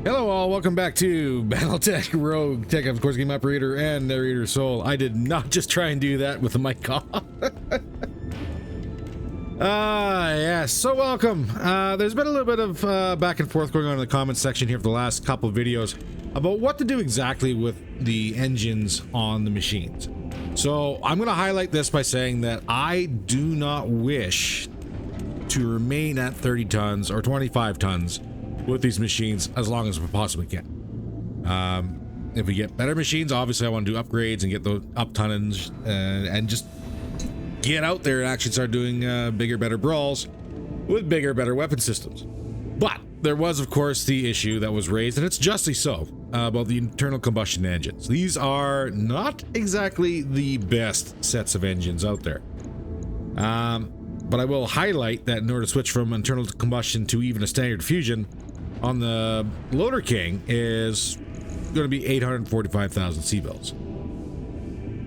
Hello all, welcome back to BattleTech, RogueTech, of course, game operator and narrator soul. I did not just try and do that with the mic off. Yes, so welcome. There's been a little bit of back and forth going on in the comments section here for the last couple of videos about what to do exactly with the engines on the machines. So I'm going to highlight this by saying that I do not wish to remain at 30 tons or 25 tons with these machines as long as we possibly can. If we get better machines, obviously I want to do upgrades and get those up tonnage and just get out there and actually start doing bigger, better brawls with bigger, better weapon systems. But there was, of course, the issue that was raised, and it's justly so, about the internal combustion engines. These are not exactly the best sets of engines out there. But I will highlight that in order to switch from internal combustion to even a standard fusion on the Loader King is going to be 845,000 C-bills.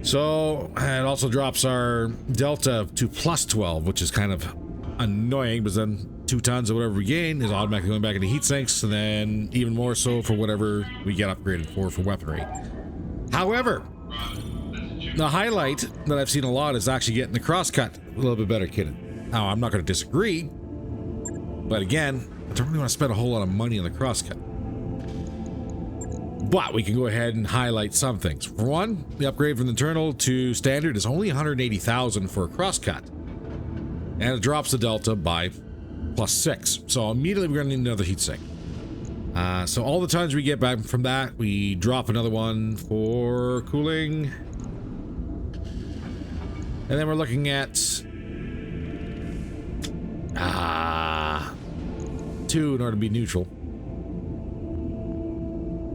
So it also drops our delta to plus 12, which is kind of annoying, because then 2 tons of whatever we gain is automatically going back into heat sinks, and then even more so for whatever we get upgraded for weaponry. However, the highlight that I've seen a lot is actually getting the crosscut a little bit better kitted. Now, I'm not going to disagree, but again, I don't really want to spend a whole lot of money on the crosscut. But we can go ahead and highlight some things. For one, the upgrade from internal to standard is only 180,000 for a crosscut, and it drops the delta by plus 6. So immediately we're going to need another heatsink. So all the tons we get back from that, we drop another one for cooling, and then we're looking at 2 in order to be neutral.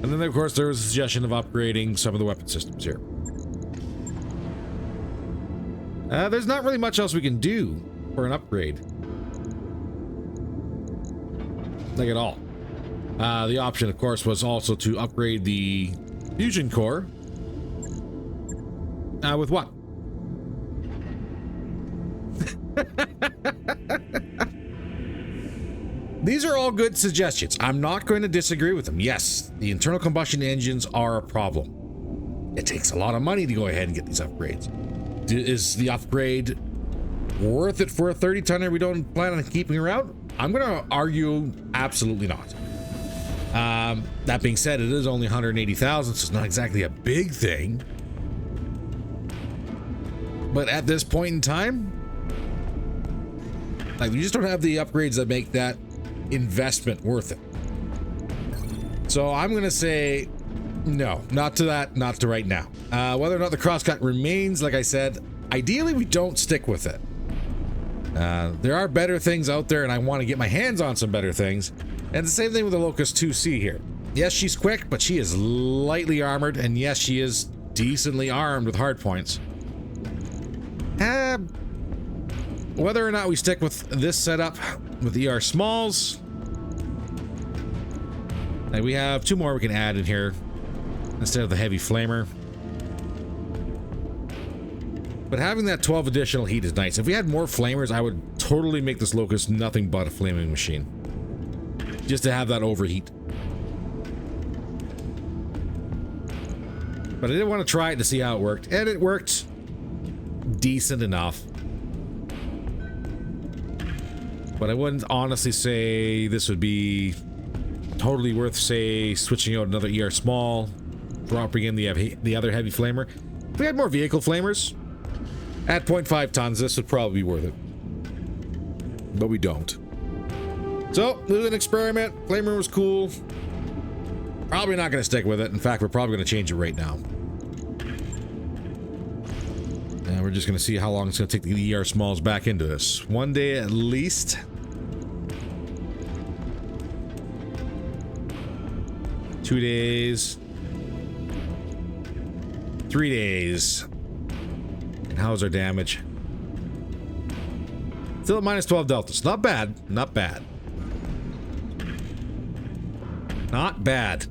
And then, of course, there was a suggestion of upgrading some of the weapon systems here. There's not really much else we can do for an upgrade. Like at all. The option, of course, was also to upgrade the fusion core. With what? These are all good suggestions. I'm not going to disagree with them. Yes, the internal combustion engines are a problem. It takes a lot of money to go ahead and get these upgrades. Is the upgrade worth it for a 30 tonner we don't plan on keeping around? I'm going to argue absolutely not. That being said, it is only 180,000, so it's not exactly a big thing. But at this point in time, like, we just don't have the upgrades that make that investment worth it. So I'm gonna say no, not to that, not to right now. Whether or not the crosscut remains, like I said, ideally we don't stick with it. There are better things out there, and I want to get my hands on some better things. And the same thing with the Locust 2C here. Yes, she's quick, but she is lightly armored, and yes, she is decently armed with hardpoints. Whether or not we stick with this setup with ER smalls, like, we have 2 more we can add in here instead of the heavy flamer. But having that 12 additional heat is nice. If we had more flamers, I would totally make this Locust nothing but a flaming machine, just to have that overheat. But I did want to try it to see how it worked, and it worked decent enough. But I wouldn't honestly say this would be totally worth, say, switching out another ER small, dropping in the other heavy flamer. If we had more vehicle flamers at 0.5 tons, this would probably be worth it. But we don't. So, it was an experiment. Flamer was cool. Probably not going to stick with it. In fact, we're probably going to change it right now. And we're just going to see how long it's going to take the ER smalls back into this. 1 day at least. 2 days. 3 days. And how's our damage? Still at minus 12 deltas. Not bad. Not bad. Not bad.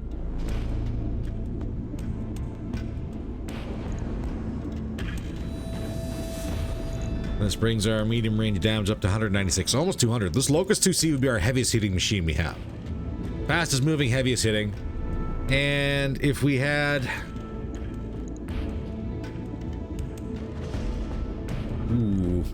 This brings our medium range damage up to 196, almost 200. This Locust 2C would be our heaviest hitting machine we have. Fastest moving, heaviest hitting. And if we had... Ooh.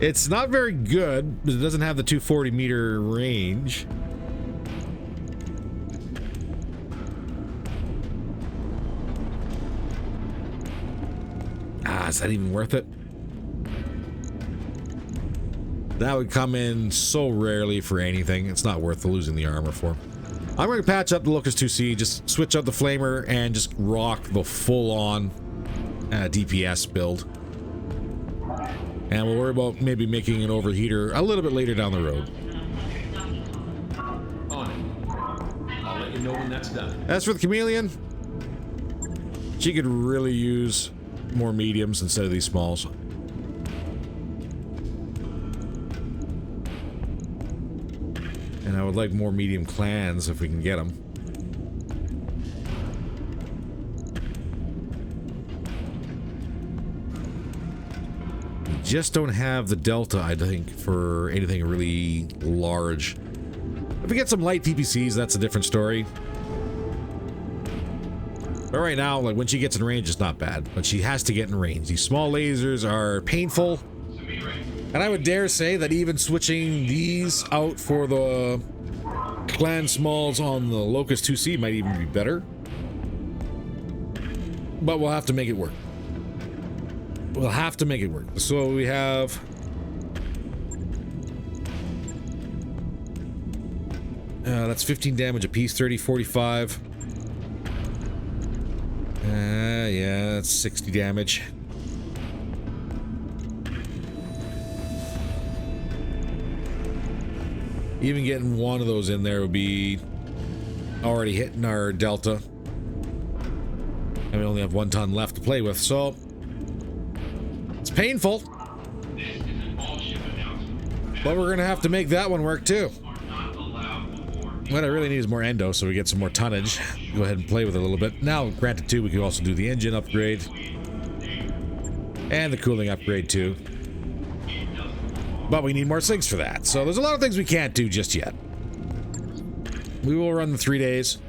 It's not very good, but it doesn't have the 240 meter range. Is that even worth it? That would come in so rarely for anything. It's not worth losing the armor for. I'm going to patch up the Locust 2C, just switch out the flamer and just rock the full-on DPS build. And we'll worry about maybe making an overheater a little bit later down the road. On it. I'll let you know when that's done. As for the Chameleon, she could really use more mediums instead of these smalls. And I would like more medium clans if we can get them. We just don't have the delta, I think, for anything really large. If we get some light PPCs, that's a different story. But right now, like, when she gets in range, it's not bad. But she has to get in range. These small lasers are painful. And I would dare say that even switching these out for the clan smalls on the Locust 2C might even be better. But we'll have to make it work. We'll have to make it work. So we have... that's 15 damage apiece, 30, 45. Yeah, that's 60 damage. Even getting one of those in there would be already hitting our delta. And we only have 1 ton left to play with, so it's painful. But we're gonna have to make that one work too. What I really need is more endo, so we get some more tonnage. Go ahead and play with it a little bit. Now, granted too, we could also do the engine upgrade and the cooling upgrade too. But we need more SIGs for that. So there's a lot of things we can't do just yet. We will run the 3 days.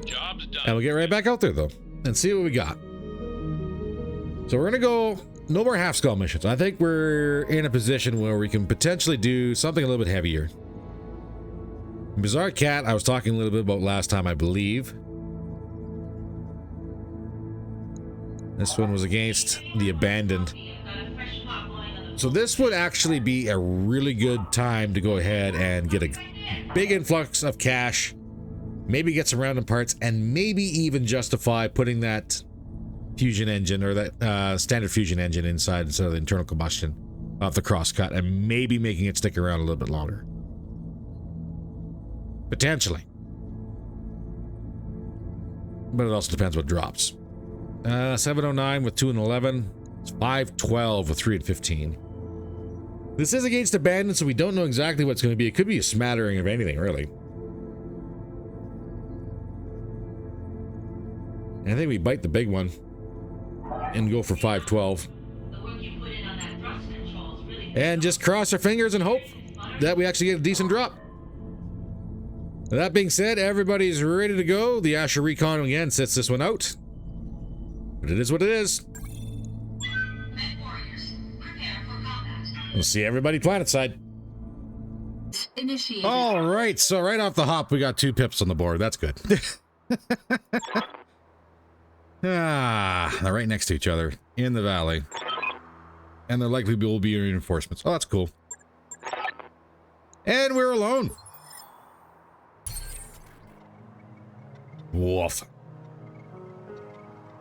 Job's done. And we'll get right back out there though and see what we got. So we're gonna go no more half skull missions. I think we're in a position where we can potentially do something a little bit heavier. Bizarre Cat, I was talking a little bit about last time, I believe. This one was against the Abandoned. So this would actually be a really good time to go ahead and get a big influx of cash, maybe get some random parts, and maybe even justify putting that fusion engine or that standard fusion engine inside instead of the internal combustion of the crosscut, and maybe making it stick around a little bit longer. Potentially. But it also depends what drops. 709 with 2 and 11. It's 512 with 3 and 15. This is against Abandoned, so we don't know exactly what it's going to be. It could be a smattering of anything, really. I think we bite the big one and go for 512. And just cross our fingers and hope that we actually get a decent drop. That being said, everybody's ready to go. The Asher Recon again sets this one out. But it is what it is. We'll see everybody planetside. Initiated. All right, so right off the hop, we got 2 pips on the board. That's good. They're right next to each other in the valley. And there likely will be reinforcements. Oh, that's cool. And we're alone. Woof.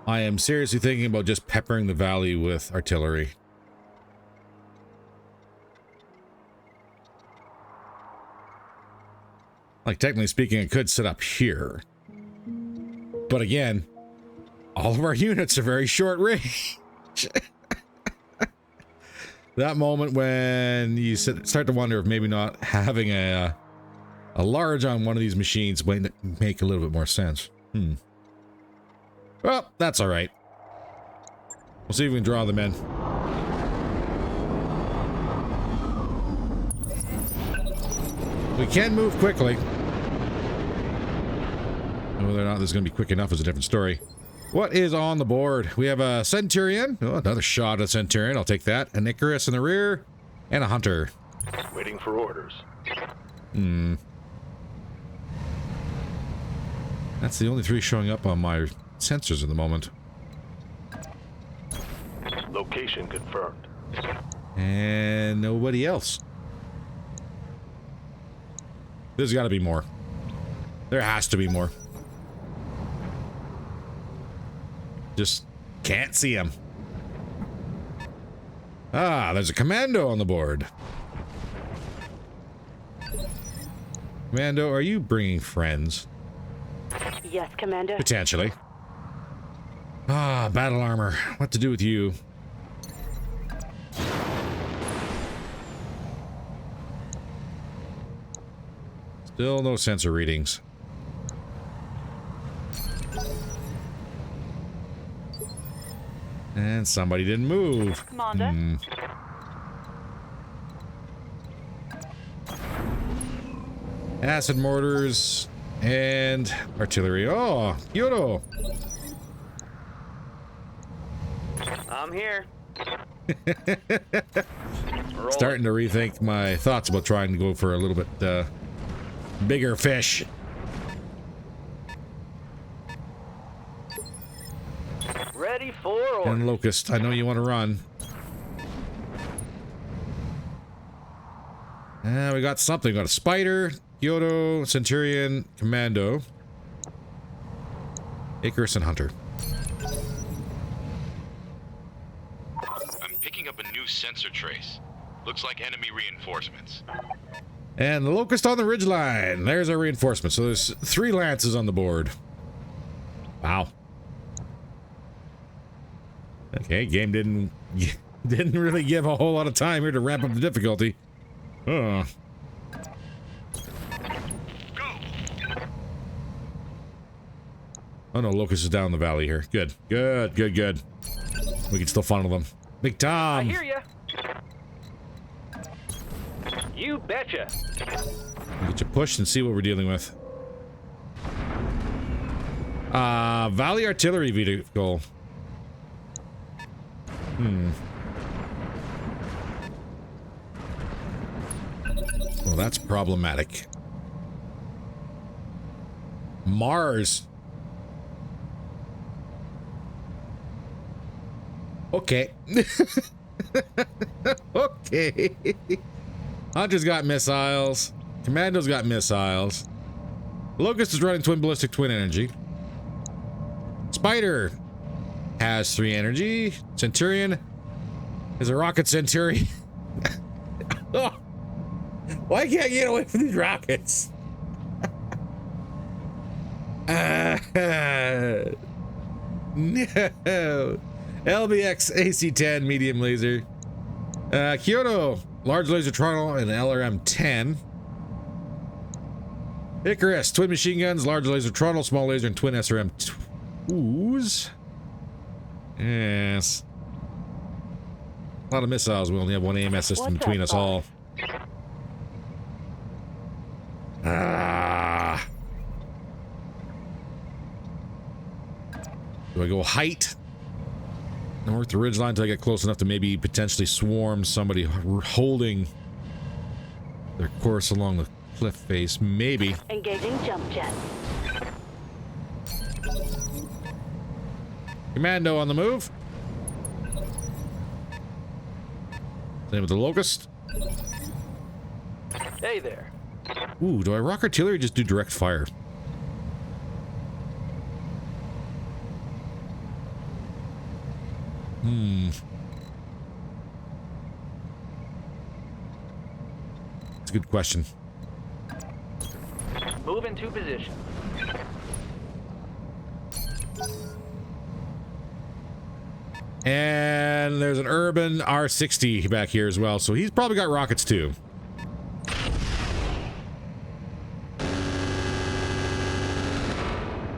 I am seriously thinking about just peppering the valley with artillery. Like, technically speaking, it could sit up here. But again, all of our units are very short range. That moment when you start to wonder if maybe not having a large on one of these machines might make a little bit more sense. Well, that's all right. We'll see if we can draw them in. We can move quickly. Whether or not this is going to be quick enough is a different story. What is on the board? We have a Centurion. Oh, another shot at Centurion. I'll take that. An Icarus in the rear. And a Hunter. Waiting for orders. That's the only three showing up on my sensors at the moment. Location confirmed. And nobody else. There's got to be more. There has to be more. Just can't see him. Ah, there's a commando on the board. Commando, are you bringing friends? Yes, Commander. Potentially. Ah, battle armor. What to do with you? Still no sensor readings. And somebody didn't move. Commander. Acid mortars and artillery. Oh, Kyoto. I'm here. Starting to rethink my thoughts about trying to go for a little bit bigger fish. Ready for orders. And Locust, I know you want to run. We got something. We got a Spider, Kyoto, Centurion, Commando, Icarus, and Hunter. I'm picking up a new sensor trace. Looks like enemy reinforcements. And the Locust on the ridgeline. There's our reinforcement. So there's 3 lances on the board. Wow. Okay, game didn't really give a whole lot of time here to ramp up the difficulty. Oh. Oh no, Locust is down the valley here. Good. Good, good, good. We can still funnel them. Big Tom! I hear ya. You betcha. We'll get you pushed and see what we're dealing with. Valley artillery vehicle. Well, that's problematic. Mars. Okay. Okay. Hunter's got missiles. Commando's got missiles. Locust is running twin ballistic, twin energy. Spider has 3 energy. Centurion is a rocket Centurion. Oh, why can't I get away from these rockets? No. LBX AC-10 medium laser. Kyoto large laser Toronto and LRM-10. Icarus twin machine guns, large laser Toronto, small laser, and twin SRM-2s. Yes. A lot of missiles. We only have 1 AMS system between us all. Ah. Do I go height? And work the ridgeline until I get close enough to maybe potentially swarm somebody holding their course along the cliff face. Maybe. Engaging jump jet. Commando on the move. Same with the Locust. Hey there. Ooh, do I rock artillery or just do direct fire? It's a good question. Move into position. And there's an urban R60 back here as well, so he's probably got rockets too.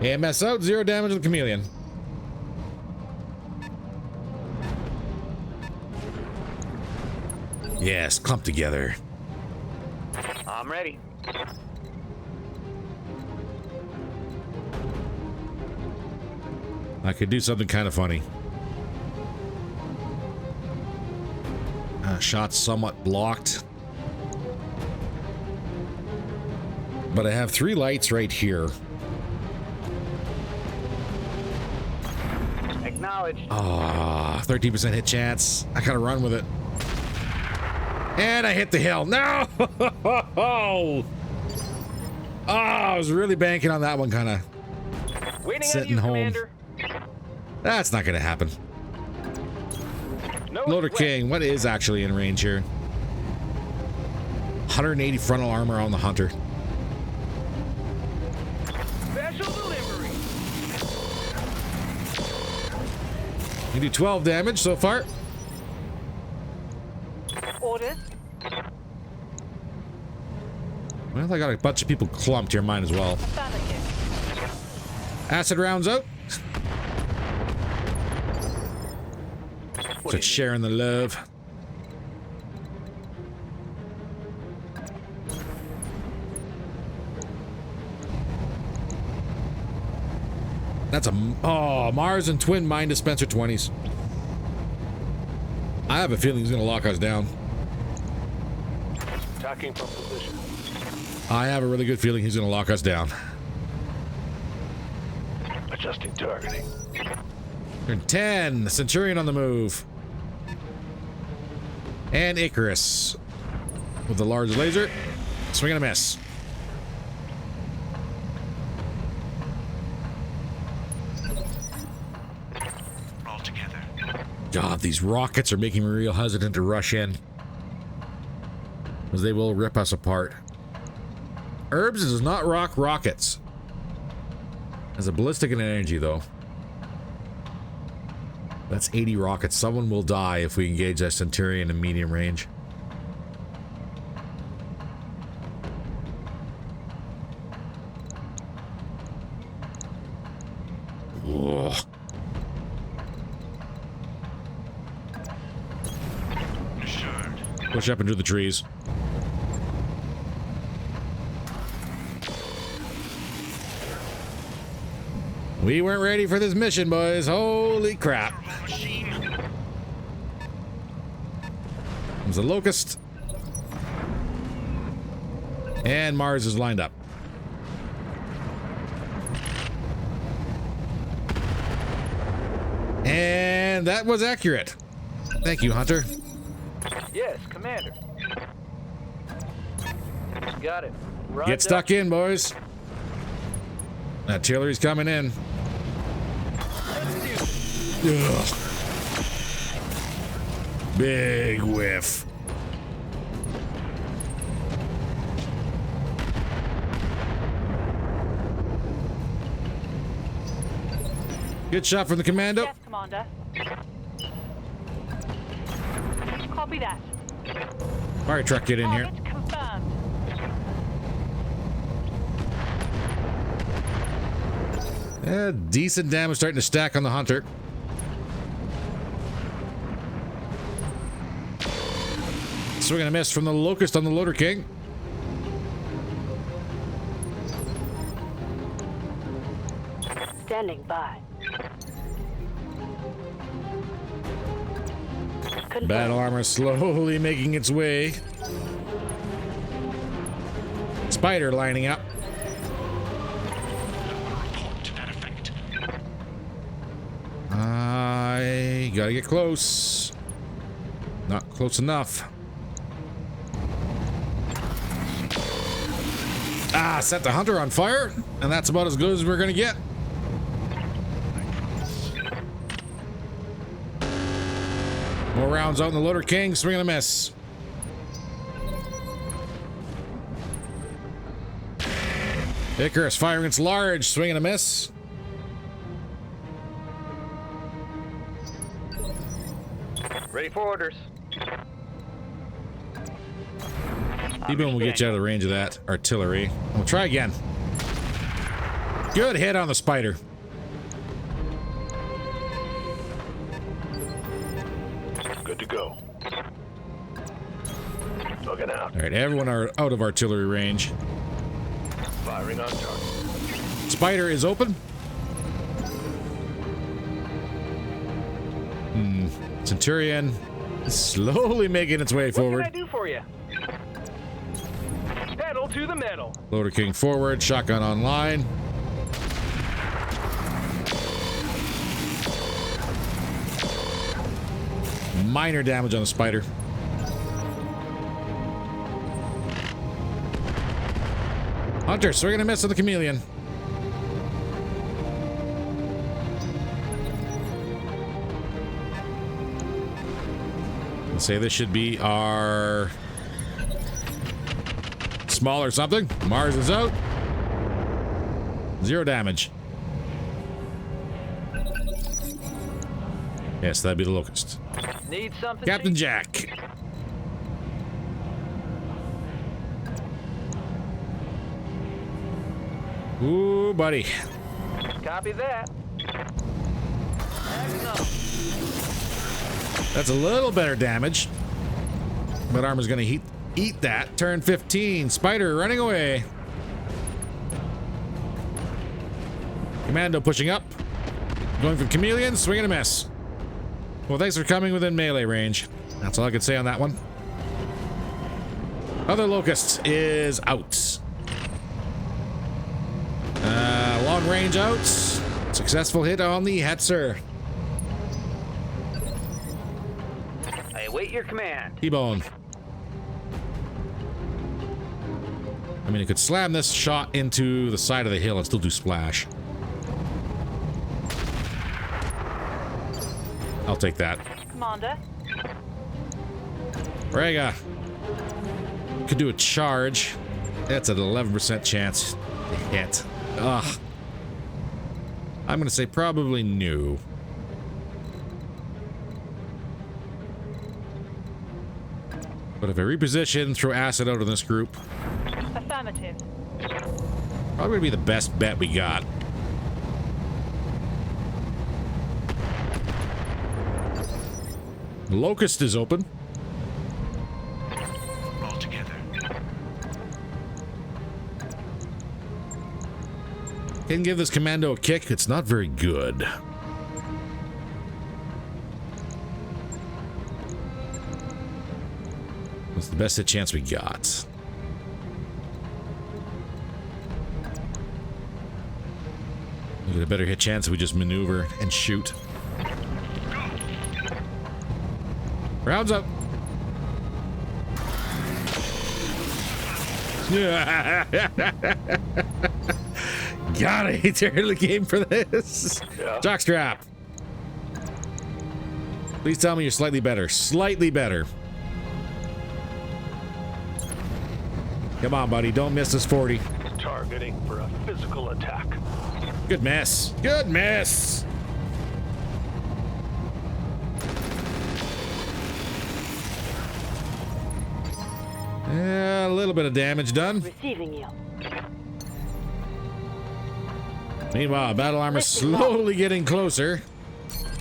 AMS out, 0 damage to the chameleon. Yes, clump together. I'm ready. I could do something kind of funny. Shot's somewhat blocked. But I have 3 lights right here. Acknowledged. Ah, 13% hit chance. I gotta run with it. And I hit the hill. No! Oh, I was really banking on that one, kind of Waiting on sitting you, home. Commander. That's not gonna happen. No Loader sweat. King, what is actually in range here? 180 frontal armor on the Hunter. Special delivery. You do 12 damage so far. Orders. Well, I got a bunch of people clumped here, mine as well. Affirmative. Acid rounds out. So sharing the love. That's a Mars and twin mine dispenser 20s. I have a feeling he's gonna lock us down. Attacking from position. I have a really good feeling he's gonna lock us down. Adjusting targeting. Turn 10, Centurion on the move. And Icarus with the large laser. Swing and a miss. All together. God, these rockets are making me real hesitant to rush in. Because they will rip us apart. Herbs does not rock rockets. Has a ballistic and energy, though. That's 80 rockets. Someone will die if we engage that Centurion in medium range. Whoa. Assured. Push up into the trees. We weren't ready for this mission, boys. Holy crap. Machine. There's a locust. And Mars is lined up. And that was accurate. Thank you, Hunter. Yes, Commander. Got it. Right Get stuck in, boys. Artillery's coming in. Ugh. Big whiff. Good shot from the commando. Yes, Commander. Copy that. Fire truck, get in here. Target confirmed. Yeah, decent damage starting to stack on the Hunter. Swing and a miss from the Locust on the Loader King. Standing by. Confirmed. Battle armor slowly making its way. Spider lining up. Report to that effect. I gotta get close. Not close enough. Ah, set the Hunter on fire, and that's about as good as we're gonna get. More rounds out in the Loader King, swing and a miss. Icarus firing its large, swing and a miss. Ready for orders. Even will get you out of the range of that artillery. We'll try again. Good hit on the Spider. Good to go. Looking out. All right, everyone are out of artillery range. Firing on target. Spider is open. Centurion is slowly making its way What forward. can I do for you? Pedal to the metal. Loader King forward, shotgun online. Minor damage on the Spider. Hunter, swing and a miss on the Chameleon. Let's say this should be our small or something. Mars is out. 0 damage. Yes, that'd be the Locust. Need something? Captain Chief? Jack. Ooh, buddy. Copy that. Excellent. That's a little better damage. But armor's gonna eat that. Turn 15. Spider running away. Commando pushing up. Going for Chameleon. Swing and a miss. Well, thanks for coming within melee range. That's all I can say on that one. Other Locust is out. Long range out. Successful hit on the Hetzer. I await your command. T-bone. I mean, it could slam this shot into the side of the hill and still do splash. I'll take that. Commander. Rega. Could do a charge. That's an 11% chance to hit. Ugh. I'm going to say probably no. But if I reposition, throw acid out of this group, Affirmative. probably going to be the best bet we got. Locust is open. All together. Can give this commando a kick. It's not very good. It's the best hit chance we got. We get a better hit chance if we just maneuver and shoot. Rounds up. God, I turned the game for this. Yeah. Jockstrap. Please tell me you're slightly better. Slightly better. Come on, buddy. Don't miss this 40. Targeting for a physical attack. Good miss. Good miss. Yeah, a little bit of damage done. Receiving you. Meanwhile, battle armor slowly getting closer.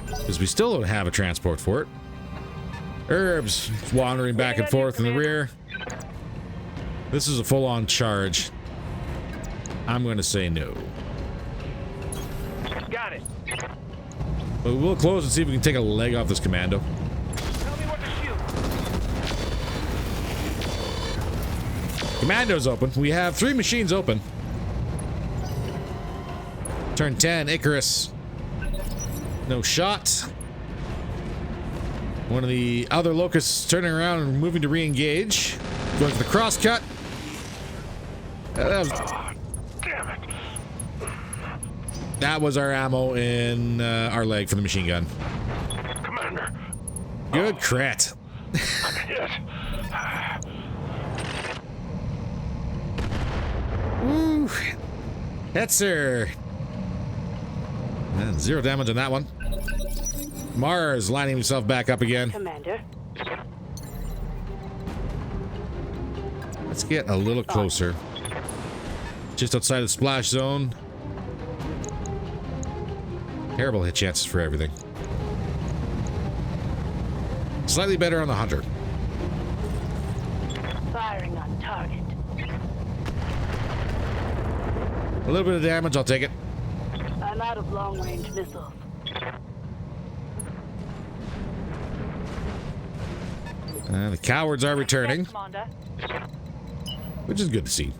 Because we still don't have a transport for it. Herbs wandering back and forth in the rear. This is a full-on charge. I'm going to say no. Got it. But we'll close and see if we can take a leg off this commando. Tell me what to shoot. Commando's open. We have 3 machines open. Turn 10, Icarus. No shot. One of the other Locusts turning around and moving to re-engage. Going for the crosscut. That was our ammo in our leg for the machine gun. Commander. Good crit. Yes. Woo. Hetzer. And 0 damage on that one. Mars lining himself back up again. Commander. Let's get a little closer. Just outside the splash zone. Terrible hit chances for everything. Slightly better on the Hunter. Firing on target. A little bit of damage, I'll take it. I'm out of long-range missiles. The cowards are returning, Yes, Commander. which is good to see.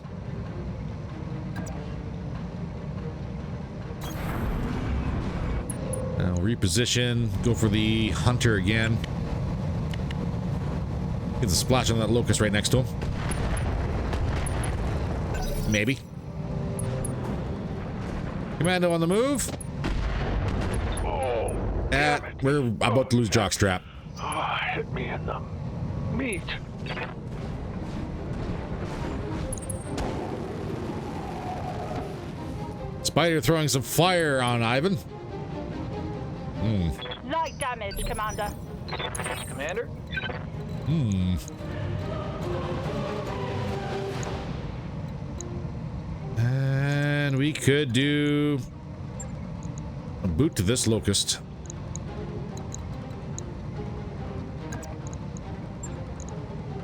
Now reposition, go for the hunter again. Get the splash on that locust right next to him. Maybe. Commando on the move. Oh, damn it. We're about to lose jockstrap. Oh, hit me in the meat. Spider throwing some fire on Ivan. Light damage, Commander. Commander? And we could do a boot to this locust.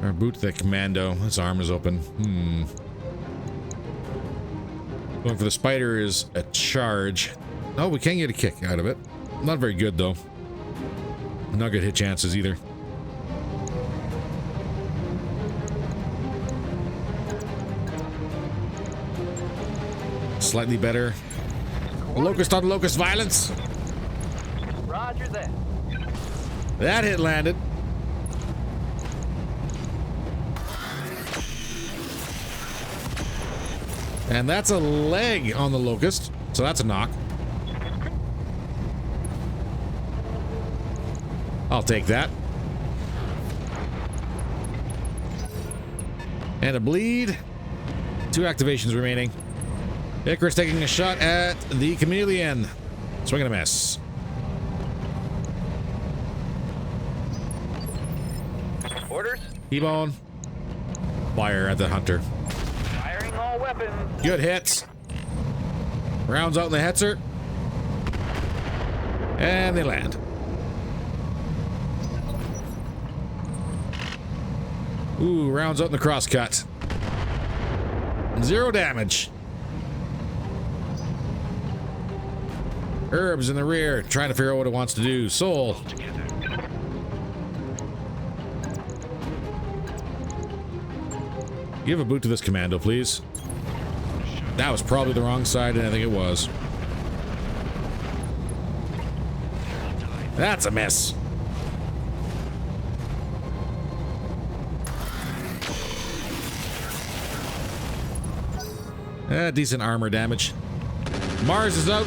Or boot to the commando. His arm is open. Going for the spider is a charge. Oh, we can get a kick out of it. Not very good, though. Not good hit chances either. Slightly better. Locust on locust violence. Roger that. That hit landed. And that's a leg on the locust. So that's a knock. I'll take that. And a bleed. 2 activations remaining. Icarus taking a shot at the chameleon. Swing and a miss. Orders? T-bone. Fire at the hunter. Firing all weapons. Good hits. Rounds out in the hetzer. And they land. Ooh, rounds out in the crosscut. 0 damage. Herbs in the rear, trying to figure out what it wants to do. Soul. Give a boot to this commando, please. That was probably the wrong side, and I think it was. That's a miss. Decent armor damage. Mars is out.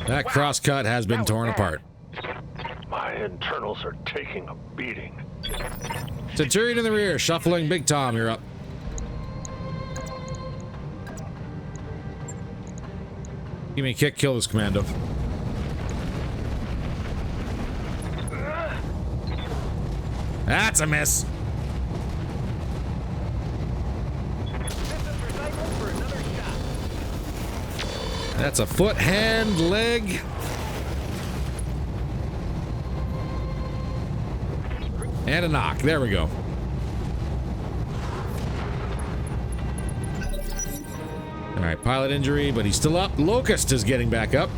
That crosscut has been torn apart. My internals are taking a beating. Centurion in the rear, shuffling. Big Tom, you're up. Give me a kick, kill this commando. That's a miss. That's a foot, hand, leg. And a knock. There we go. All right, pilot injury, but he's still up. Locust is getting back up.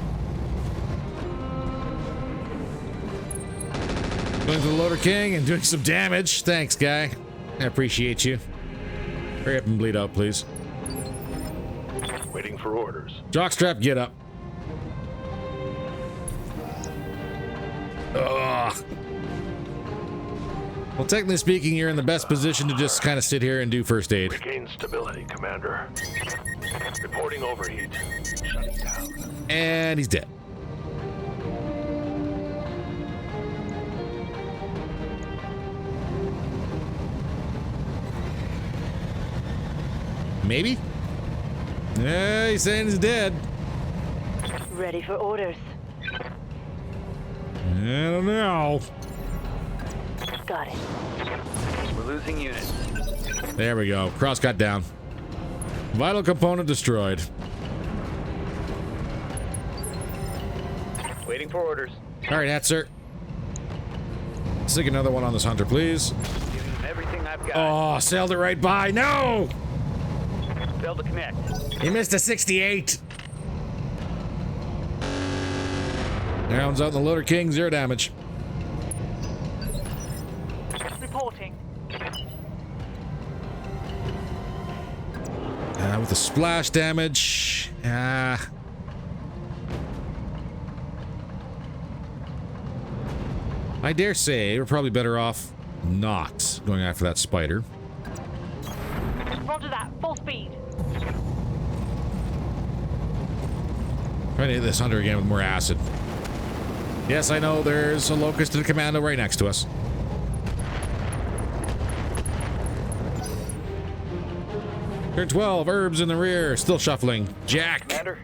Going to the Loader King and doing some damage. Thanks, guy. I appreciate you. Hurry up and bleed out, please. Waiting for orders. Jockstrap, get up. Ugh. Well, technically speaking, you're in the best position to just kind of sit here and do first aid. Regain stability, Commander. Reporting overheat. Shutting down. And he's dead. Maybe? Yeah, he's saying he's dead. Ready for orders. I don't know. Got it. We're losing units. There we go. Crosscut down. Vital component destroyed. Waiting for orders. All right, Hetzer. Stick another one on this hunter, please. Giving them everything I've got. Oh, sailed it right by. No! Failed to connect. He missed a 68. Rounds out the Loader King, 0 damage. Reporting. With the splash damage. I dare say we're probably better off not going after that spider. Roger that. Full speed. Trying to hit this hunter again with more acid. Yes, I know there's a locust and a commando right next to us. Turn 12, herbs in the rear, still shuffling. Jack. Commander.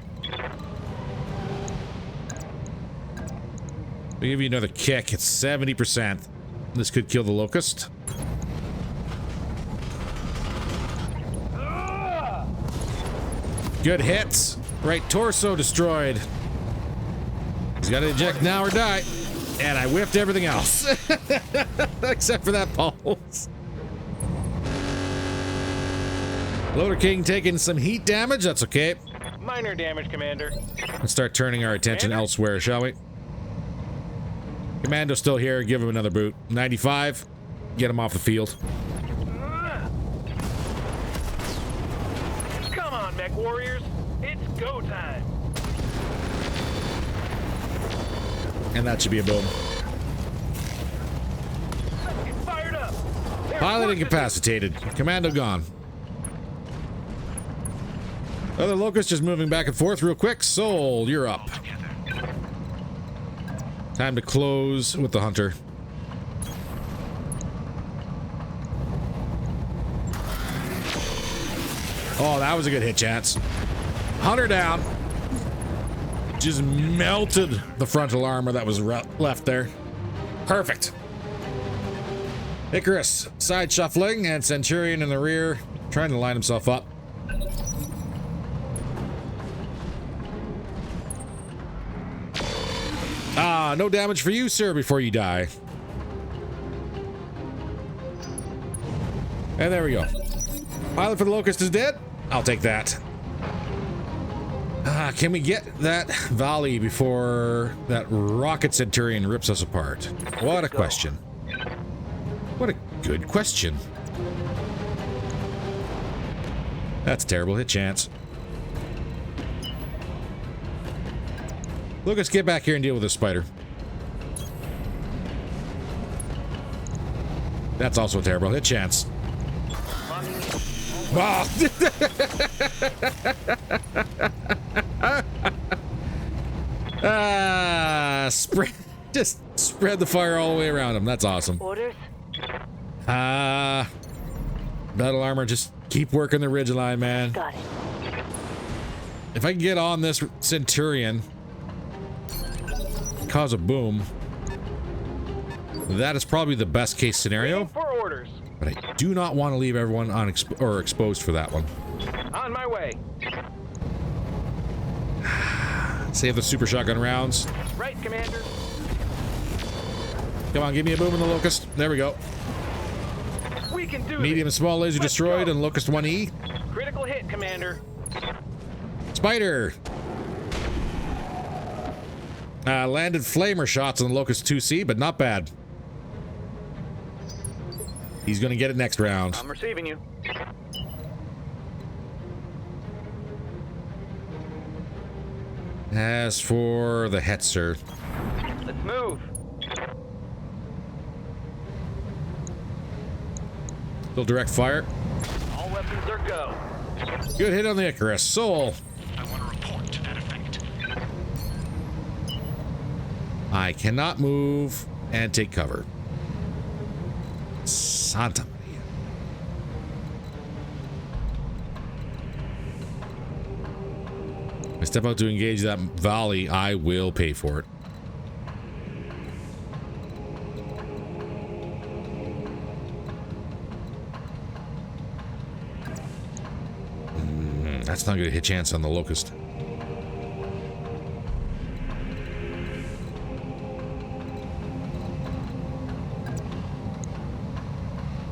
We'll give you another kick. It's 70%. This could kill the locust. Good hits. Right torso destroyed. He's got to eject now or die. And I whiffed everything else. Except for that pulse. Loader King taking some heat damage. That's okay. Minor damage, Commander. Let's start turning our attention elsewhere, shall we? Commando's still here. Give him another boot. 95. Get him off the field. Come on, mech warriors. It's go time. And that should be a boom. Get fired up. Pilot incapacitated. Commando gone. Other locust just moving back and forth real quick. Soul, you're up. Time to close with the hunter. Oh, that was a good hit chance. Hunter down. Just melted the frontal armor that was left there. Perfect. Icarus, side shuffling, and Centurion in the rear, trying to line himself up. Ah, no damage for you, sir, before you die. And there we go. Pilot for the Locust is dead. I'll take that. Can we get that volley before that rocket Centurion rips us apart? What a question. What a good question. That's a terrible hit chance. Lucas, get back here and deal with this spider. That's also a terrible hit chance. Oh. Just spread the fire all the way around him. That's awesome. Orders? Battle armor, just keep working the ridgeline, man. Got it. If I can get on this Centurion, cause a boom, that is probably the best case scenario. For orders. But I do not want to leave everyone exposed for that one. On my way. Save the super shotgun rounds. Right, Commander. Come on, give me a boom in the Locust. There we go. We can do Medium and this. small laser Let's destroyed go. and Locust 1E. Critical hit, Commander. Spider. Landed flamer shots on the Locust 2C, but not bad. He's gonna get it next round. I'm receiving you. As for the Hetzer, Let's move. still direct fire. All weapons are go. Good hit on the Icarus. Soul. I want a report to that effect. I cannot move and take cover. Santa Maria. If I step out to engage that volley, I will pay for it. That's not gonna hit chance on the Locust.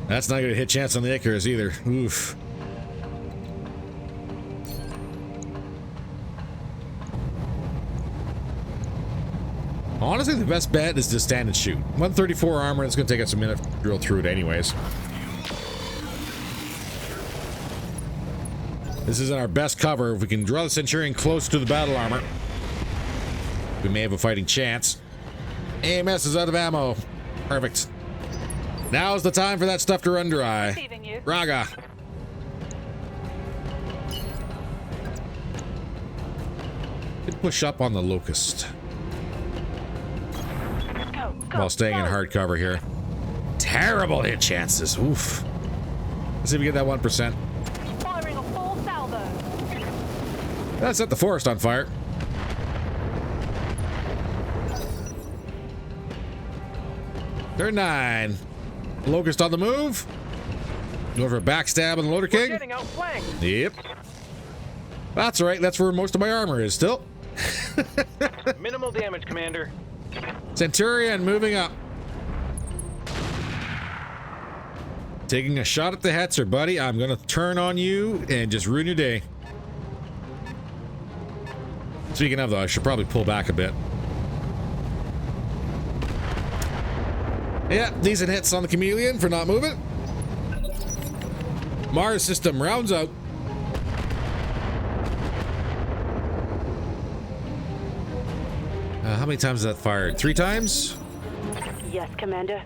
That's not gonna hit chance on the Icarus either. Oof. Honestly, the best bet is to stand and shoot. 134 armor, it's gonna take us a minute to drill through it anyways. This isn't our best cover. If we can draw the Centurion close to the battle armor, we may have a fighting chance. AMS is out of ammo. Perfect. Now's the time for that stuff to run dry. Receiving you. Raga. Could push up on the Locust Go, go, while staying in go. hard cover here. Terrible hit chances. Oof. Let's see if we get that 1%. Firing a full salvo. That set the forest on fire. Turn 9. Locust on the move. Go for a backstab on the Loader We're King. getting outflanked. Yep. That's right. That's where most of my armor is still. Minimal damage, Commander. Centurion moving up. Taking a shot at the Hetzer, buddy. I'm going to turn on you and just ruin your day. Speaking of, though, I should probably pull back a bit. Yeah, decent hits on the Chameleon for not moving. Mars system rounds out. How many times is that fired? 3 times? Yes, Commander.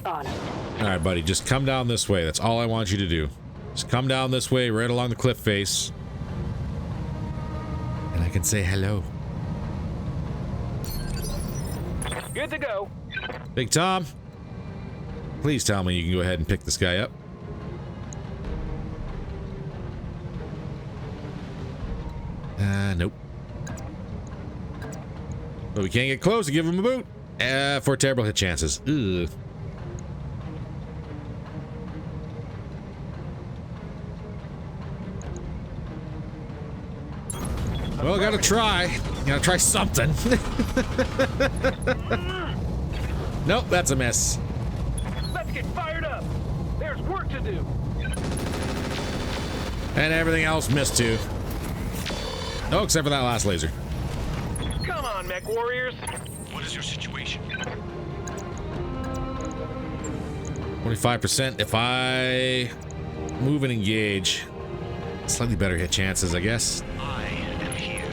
On it. All right, buddy, just come down this way. That's all I want you to do. Just come down this way, right along the cliff face. And I can say hello. Good to go. Big Tom, please tell me you can go ahead and pick this guy up. Nope. But we can't get close to give him a boot. For terrible hit chances. Ugh. Well, gotta try. Gotta try something. Nope, that's a miss. Let's get fired up. There's work to do. And everything else missed too. No, except for that last laser. Come on, mech warriors. What is your situation? 25% if I move and engage. Slightly better hit chances, I guess. I am here.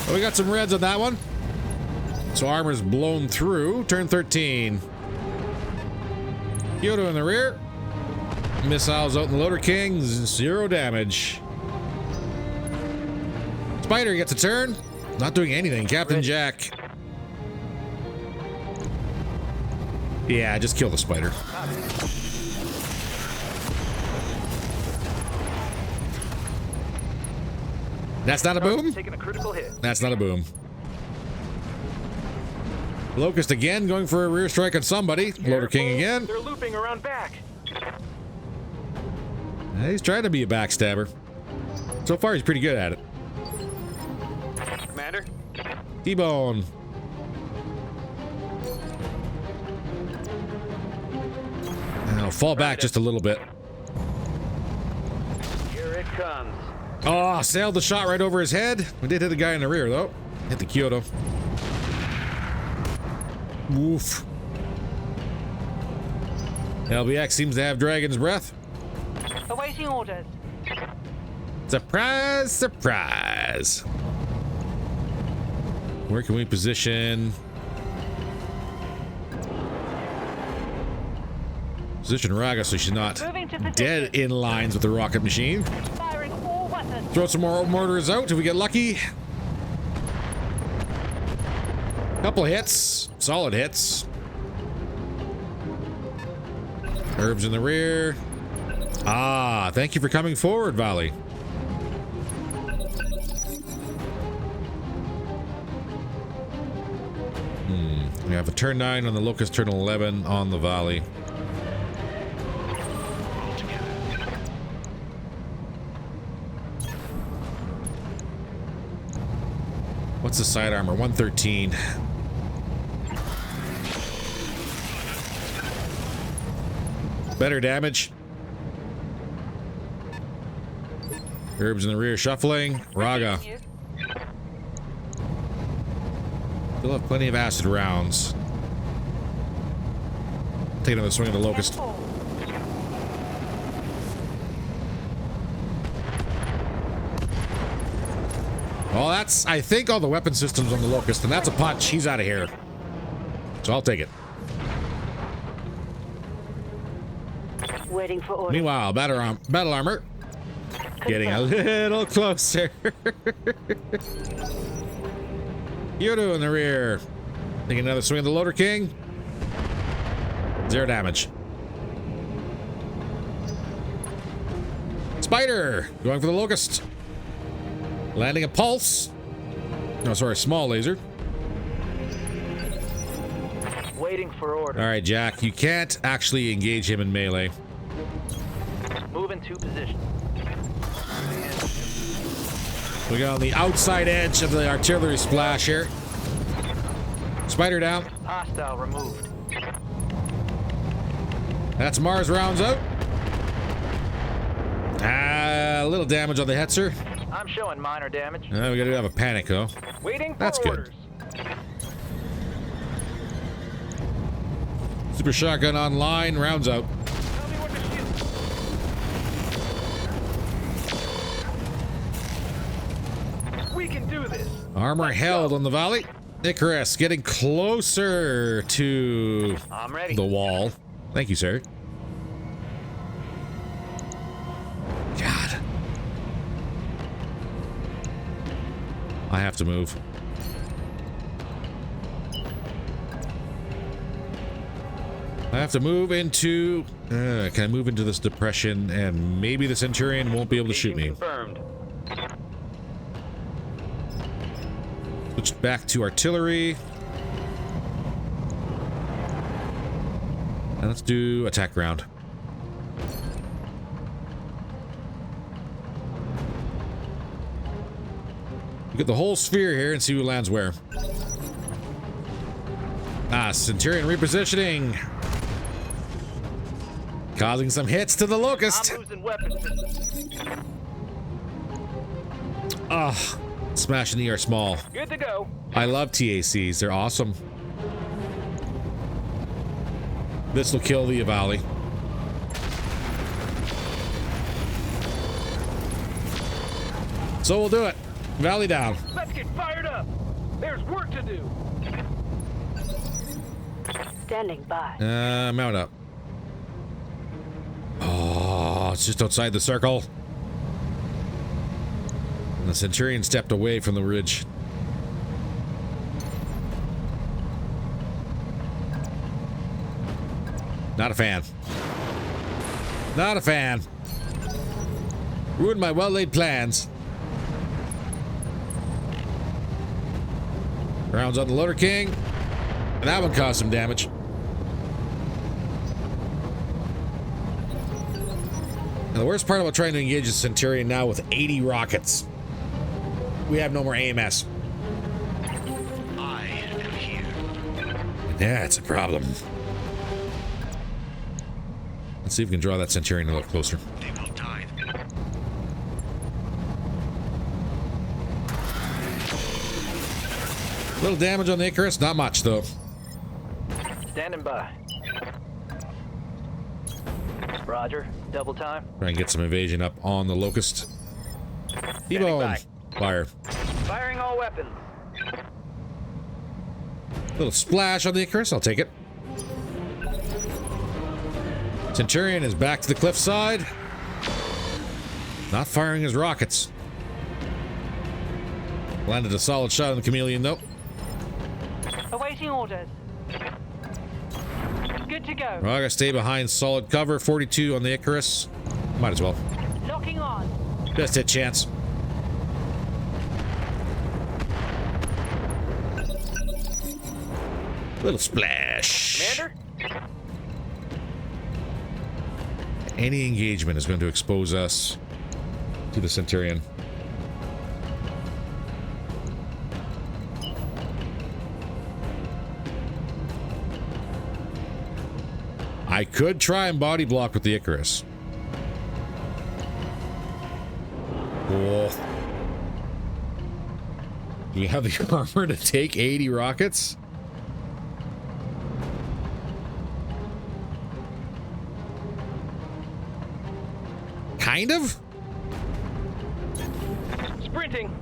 Well, we got some reds on that one. So armor's blown through. Turn 13. Kyoto in the rear. Missiles out in the Loader King. 0 damage. Spider gets a turn. Not doing anything. Captain Jack. Yeah, just kill the spider. That's not a boom? Taking a critical hit. That's not a boom. Locust again, going for a rear strike on somebody. Loader King again. They're looping around back. He's trying to be a backstabber. So far, he's pretty good at it. Commander. T-Bone. Now fall back just a little bit. Here it comes. Oh, sailed the shot right over his head. We did hit the guy in the rear, though. Hit the Kyoto. Woof. LBX seems to have dragon's breath. Awaiting orders. Surprise, surprise. Where can we position? Position Raga so she's not Moving to position. dead in lines with the rocket machine. Firing all weapons. Throw some more mortars out if we get lucky. Couple hits. Solid hits. Herbs in the rear. Ah, thank you for coming forward, Valley. We have a turn 9 on the Locust, turn 11 on the Valley. All together. What's the side armor? 113. Better damage. Herbs in the rear shuffling. Raga. Still have plenty of acid rounds. Take another swing at the locust. Well, that's, I think, all the weapon systems on the locust, and that's a punch. He's out of here. So I'll take it. Waiting for orders. Meanwhile, battle armor. Getting a little closer. Yodo in the rear. Taking another swing at the Loader King. 0 damage. Spider going for the locust. Landing a pulse. No, sorry, small laser. Waiting for order. All right, Jack, you can't actually engage him in melee. Move into position. We got on the outside edge of the artillery splash here. Spider down. Hostile removed. That's Mars rounds out. A little damage on the Hetzer. I'm showing minor damage. We gotta have a panic though. Waiting for That's good. orders. Super shotgun online, rounds out. Tell me what to shoot. We can do this. Armor held on the valley. Icarus getting closer to I'm ready. the wall. Thank you, sir. God. I have to move. I have to move into... can I move into this depression and maybe the Centurion won't be able to shoot me? Confirmed. Switch back to artillery. And let's do attack round. We get the whole sphere here and see who lands where. Centurion repositioning. Causing some hits to the locust. I'm losing weapon systems. Smashing the ER small. Good to go. I love TACs. They're awesome. This will kill the Avali. So we'll do it. Valley down. Let's get fired up. There's work to do. Standing by. Mount up. Oh, it's just outside the circle. And the Centurion stepped away from the ridge. Not a fan. Not a fan. Ruined my well-laid plans. Rounds on the Loader King. And that one caused some damage. And the worst part about trying to engage the Centurion now with 80 rockets. We have no more AMS. I am here. Yeah, it's a problem. Let's see if we can draw that Centurion a little closer. They will die. Little damage on the Icarus, not much though. Standing by. Roger. Double time. Try and get some evasion up on the Locust. T-bone. by. Fire. Firing all weapons. Little splash on the Icarus, I'll take it. Centurion is back to the cliffside. Not firing his rockets. Landed a solid shot on the Chameleon though. Awaiting orders. Good to go. Raga stay behind solid cover. 42 on the Icarus. Might as well. Locking on. Best hit chance. Little splash. Commander? Any engagement is going to expose us to the Centurion. I could try and body block with the Icarus. Oh. Do you have the armor to take 80 rockets? Kind of? Sprinting.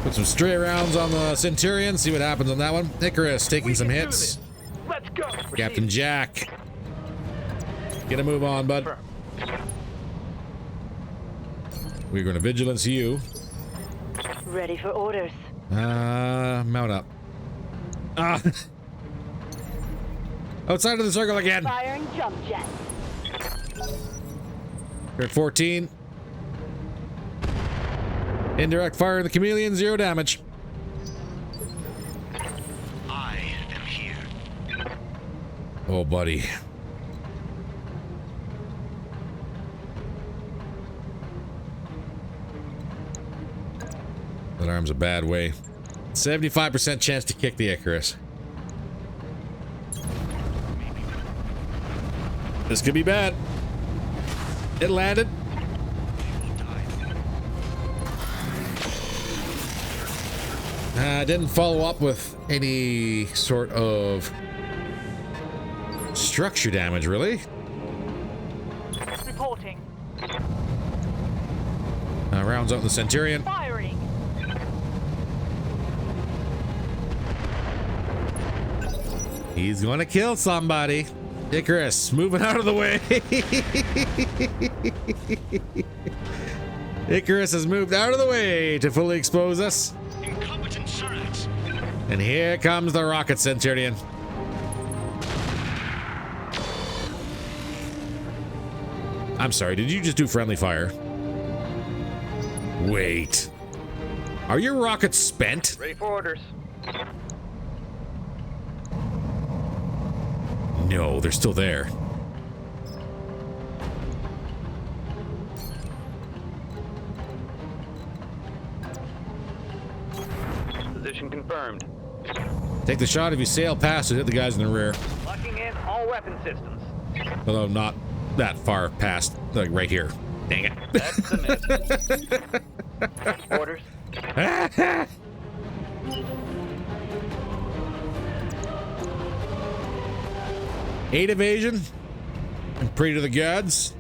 Put some stray rounds on the Centurion, see what happens on that one. Icarus taking some hits. Let's go. Captain Jack. Get a move on, bud. We're going to vigilance you. Ready for orders. Mount up. Ah. Outside of the circle again. Firing jump jet. You're at 14. Indirect fire in the chameleon, 0 damage. I am here. Oh, buddy. That arm's a bad way. 75% chance to kick the Icarus. This could be bad. It landed. Didn't follow up with any sort of structure damage, really. Reporting. Rounds out the Centurion. Firing. He's gonna kill somebody. Icarus, moving out of the way. Icarus has moved out of the way to fully expose us. Incompetent turrets. And here comes the rocket Centurion. I'm sorry, did you just do friendly fire? Wait. Are your rockets spent? Ready for orders. No, they're still there. Position confirmed. Take the shot if you sail past and hit the guys in the rear. Locking in all weapon systems. Although not that far past, like right here. Dang it. That's the miss. Orders. 8 evasion. And pray to the gods.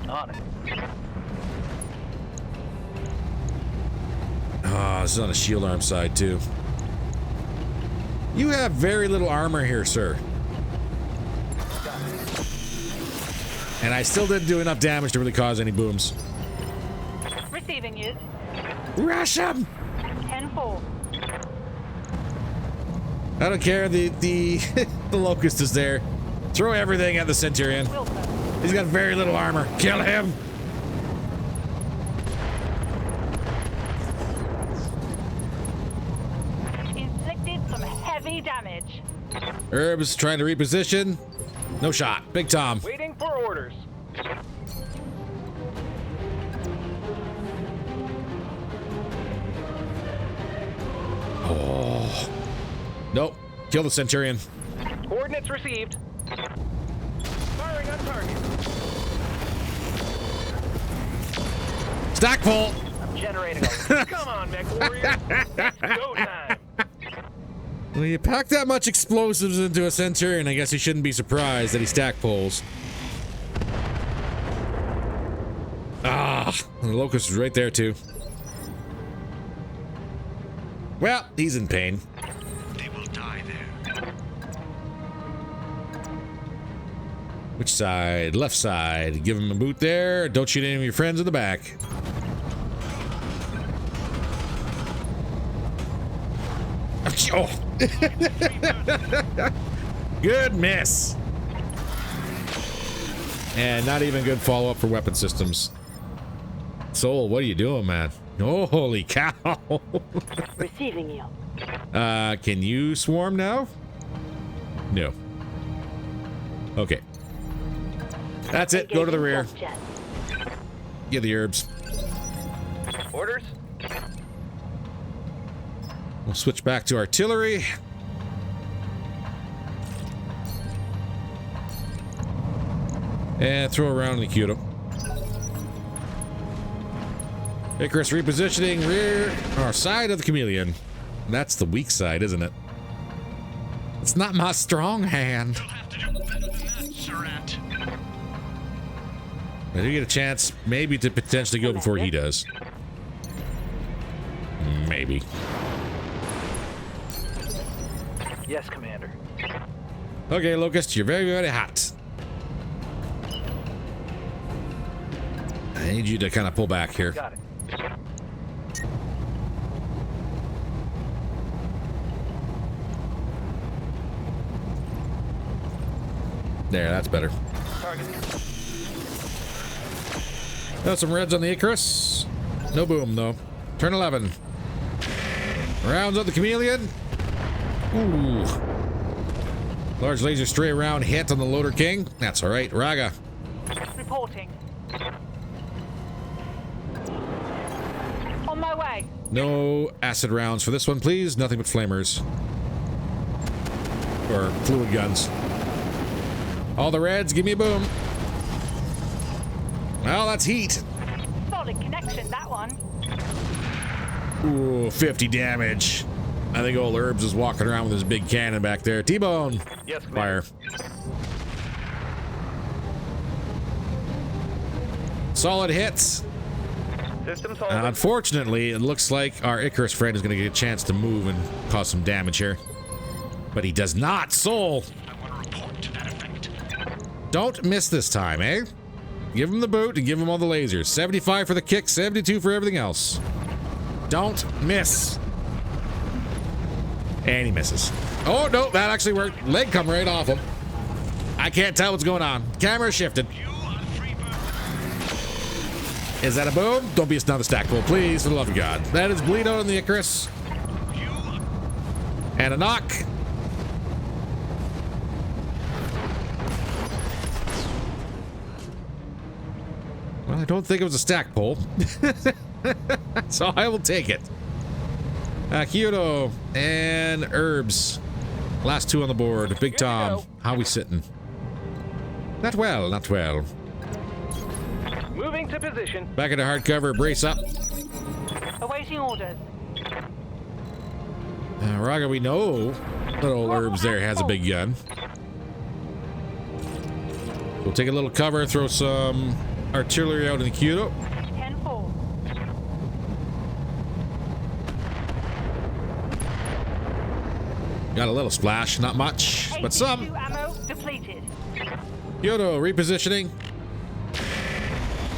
On it. Ah, this is on the shield arm side too. You have very little armor here, sir. And I still didn't do enough damage to really cause any booms. Receiving you. Rush him! 10-4. I don't care. The the locust is there. Throw everything at the Centurion. Will serve. He's got very little armor. Kill him! Inflicted some heavy damage. Herbs trying to reposition. No shot. Big Tom. Waiting for orders. Oh. Nope. Kill the Centurion. Coordinates received. Firing on target. Stack pull. I'm generating a... Come on, mech warrior. It's go time. Well, you pack that much explosives into a Centurion, I guess you shouldn't be surprised that he stack pulls. Ah, and the locust is right there too. Well, he's in pain. They will die there. Which side? Left side. Give him a boot there. Don't shoot any of your friends in the back. Oh. Good miss. And not even good follow-up for weapon systems. Soul, what are you doing, man? Oh, holy cow. Receiving you. Can you swarm now? No. Okay. That's it. Go to the rear. Jump jet. Get the herbs. Orders. We'll switch back to artillery. And throw around Nikito. Icarus repositioning rear or side of the chameleon. That's the weak side, isn't it? It's not my strong hand. You'll have to do better than that, Surratt. I do get a chance, maybe, to potentially go before he does. Maybe. Yes, Commander. Okay, Locust, you're very, very hot. I need you to kind of pull back here. Got it. There, that's better. Target. Got some reds on the Icarus. No boom, though. Turn 11. Rounds on the chameleon. Ooh. Large laser stray round hit on the Loader King. That's all right. Raga. Reporting. On my way. No acid rounds for this one, please. Nothing but flamers. Or fluid guns. All the reds, give me a boom. Well, that's heat. Solid connection, that one. Ooh, 50 damage. I think old Herbs is walking around with his big cannon back there. T-Bone. Yes, Commander. Fire. Solid hits. System solid. Unfortunately, it looks like our Icarus friend is going to get a chance to move and cause some damage here. But he does not. Soul. I want to report to that effect. Don't miss this time, eh? Give him the boot and give him all the lasers. 75 for the kick, 72 for everything else. Don't miss. And he misses. Oh, no, that actually worked. Leg come right off him. I can't tell what's going on. Camera shifted. Is that a boom? Don't be another stack pull, please, for the love of God. That is bleed out on the Icarus. And a knock. Well, I don't think it was a stack pull. So I will take it. Kyoto and Herbs. Last two on the board. Big Tom. How we sitting? Not well, not well. Moving to position. Back into hardcover. Brace up. Awaiting orders. Raga, we know that old Herbs there has a big gun. We'll take a little cover, throw some artillery out in the Kyoto. 10-4. Got a little splash, not much, but some. Ammo depleted. Kyoto repositioning.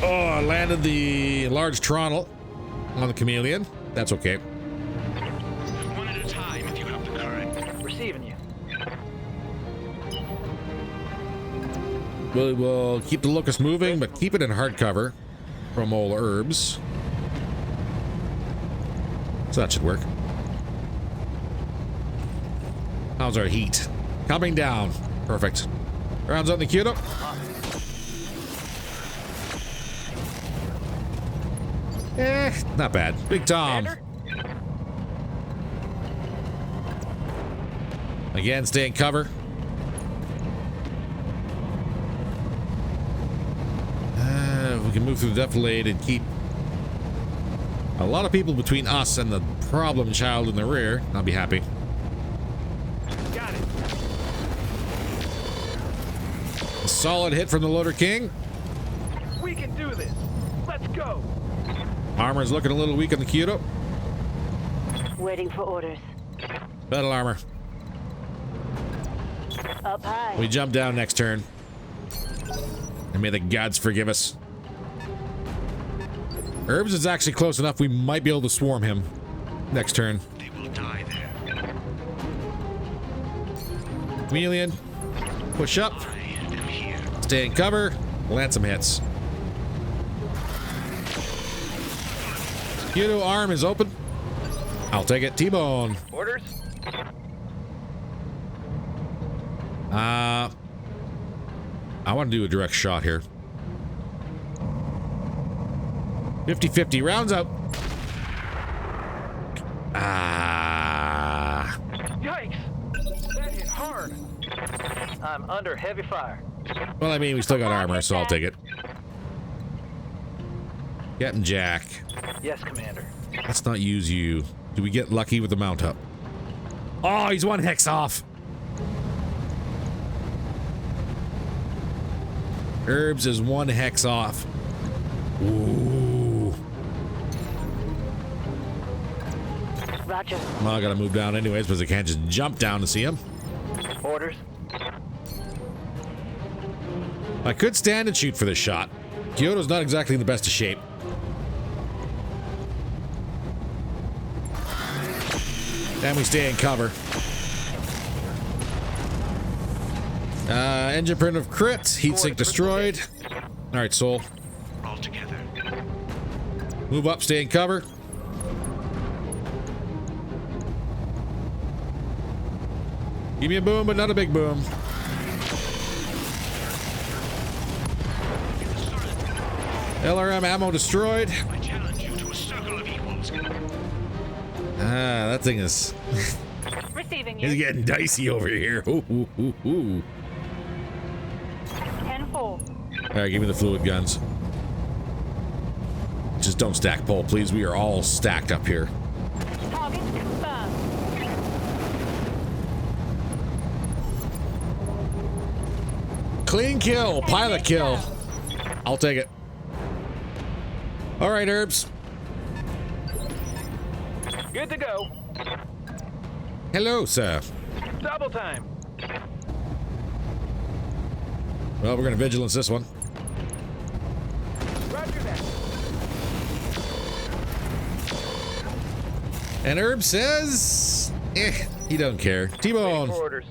Oh, I landed the large Trontal on the chameleon. That's okay. One at a time if you have the current. Receiving you. We'll keep the Locust moving, but keep it in hard cover from old Herbs. So that should work. How's our heat? Coming down. Perfect. Rounds on the Kyoto. Not bad. Big Tom. Again, stay in cover. We can move through the defilade and keep a lot of people between us and the problem child in the rear. I'll be happy. Got it. A solid hit from the Loader King. We can do this. Let's go. Armor's looking a little weak on the Kyoto. Waiting for orders. Battle armor. Up high. We jump down next turn. And may the gods forgive us. Herbs is actually close enough. We might be able to swarm him next turn. They will die there. Chameleon. Push up. I am here. Stay in cover. Land some hits. Kyoto arm is open. I'll take it. T-Bone. Orders. I want to do a direct shot here. 50-50. Rounds out. burn. I'm under heavy fire. Well, I mean, we still got armor, so I'll take it. Captain Jack. Yes, Commander. Let's not use you. Do we get lucky with the mount up? Oh, he's 1 hex off. Herbs is 1 hex off. Ooh. Roger. Well, I gotta move down anyways, because I can't just jump down to see him. Orders. I could stand and shoot for this shot. Kyoto's not exactly in the best of shape. And we stay in cover. Engine print of crit. Heatsink destroyed. Alright, Soul. All together. Move up, stay in cover. Give me a boom, but not a big boom. LRM ammo destroyed. I challenge you to a circle of equals. Ah, that thing is... Receiving It's you. getting dicey over here. Ooh, ooh, ooh, ooh. 10-4. Alright, give me the fluid guns. Just don't stack pole, please. We are all stacked up here. Target confirmed. Clean kill, pilot kill. I'll take it. Alright, Herbs. Good to go. Hello, sir. Double time. Well, we're gonna vigilance this one. Roger that. And Herb says... he don't care. Ready T-Bone. for orders.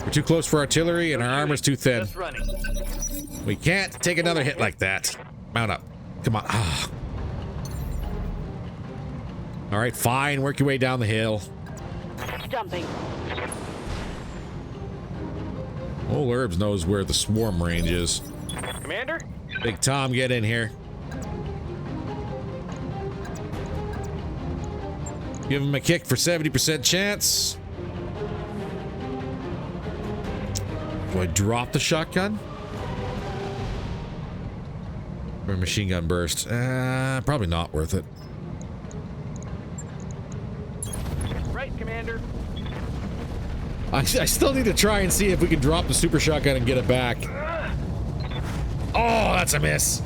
We're too close for artillery and our armor's too thin. Just running. We can't take another hit like that. Mount up. Come on. Ah. Alright, fine. Work your way down the hill. Jumping. Old Herbs knows where the swarm range is. Commander? Big Tom, get in here. Give him a kick for 70% chance. Do I drop the shotgun? Or a machine gun burst? Probably not worth it. Right, Commander. I still need to try and see if we can drop the super shotgun and get it back. Oh, that's a miss.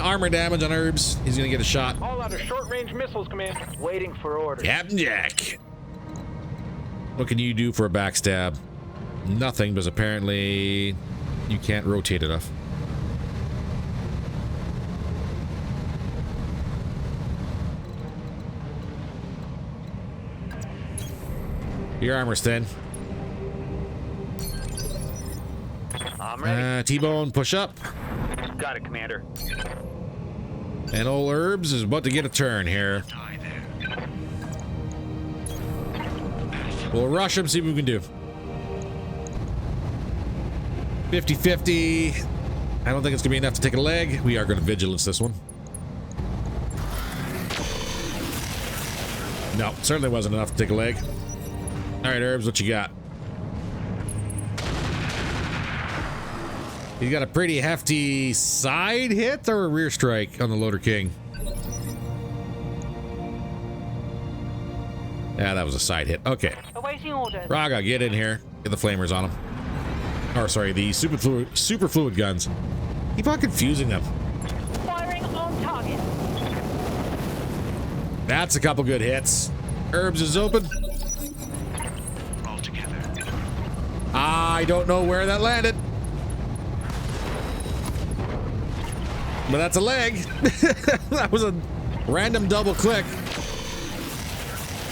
Armor damage on Herbs. He's gonna get a shot. All out of short-range missiles, Commander. Waiting for orders. Captain Jack. What can you do for a backstab? Nothing, because apparently you can't rotate enough. Your armor's thin. I'm ready. T-Bone, push up. Got it, Commander. And old Herbs is about to get a turn here. Die there. We'll rush him, see what we can do. 50-50. I don't think it's gonna be enough to take a leg. We are gonna vigilance this one. No, certainly wasn't enough to take a leg. All right, Herbs, what you got? You got a pretty hefty side hit or a rear strike on the Loader King? Yeah, that was a side hit. Okay. Awaiting orders. Raga, get in here. Get the flamers on him. Or sorry, the super fluid guns. Keep on confusing them. Firing on target. That's a couple good hits. Herbs is open. All together. I don't know where that landed. But that's a leg. That was a random double click.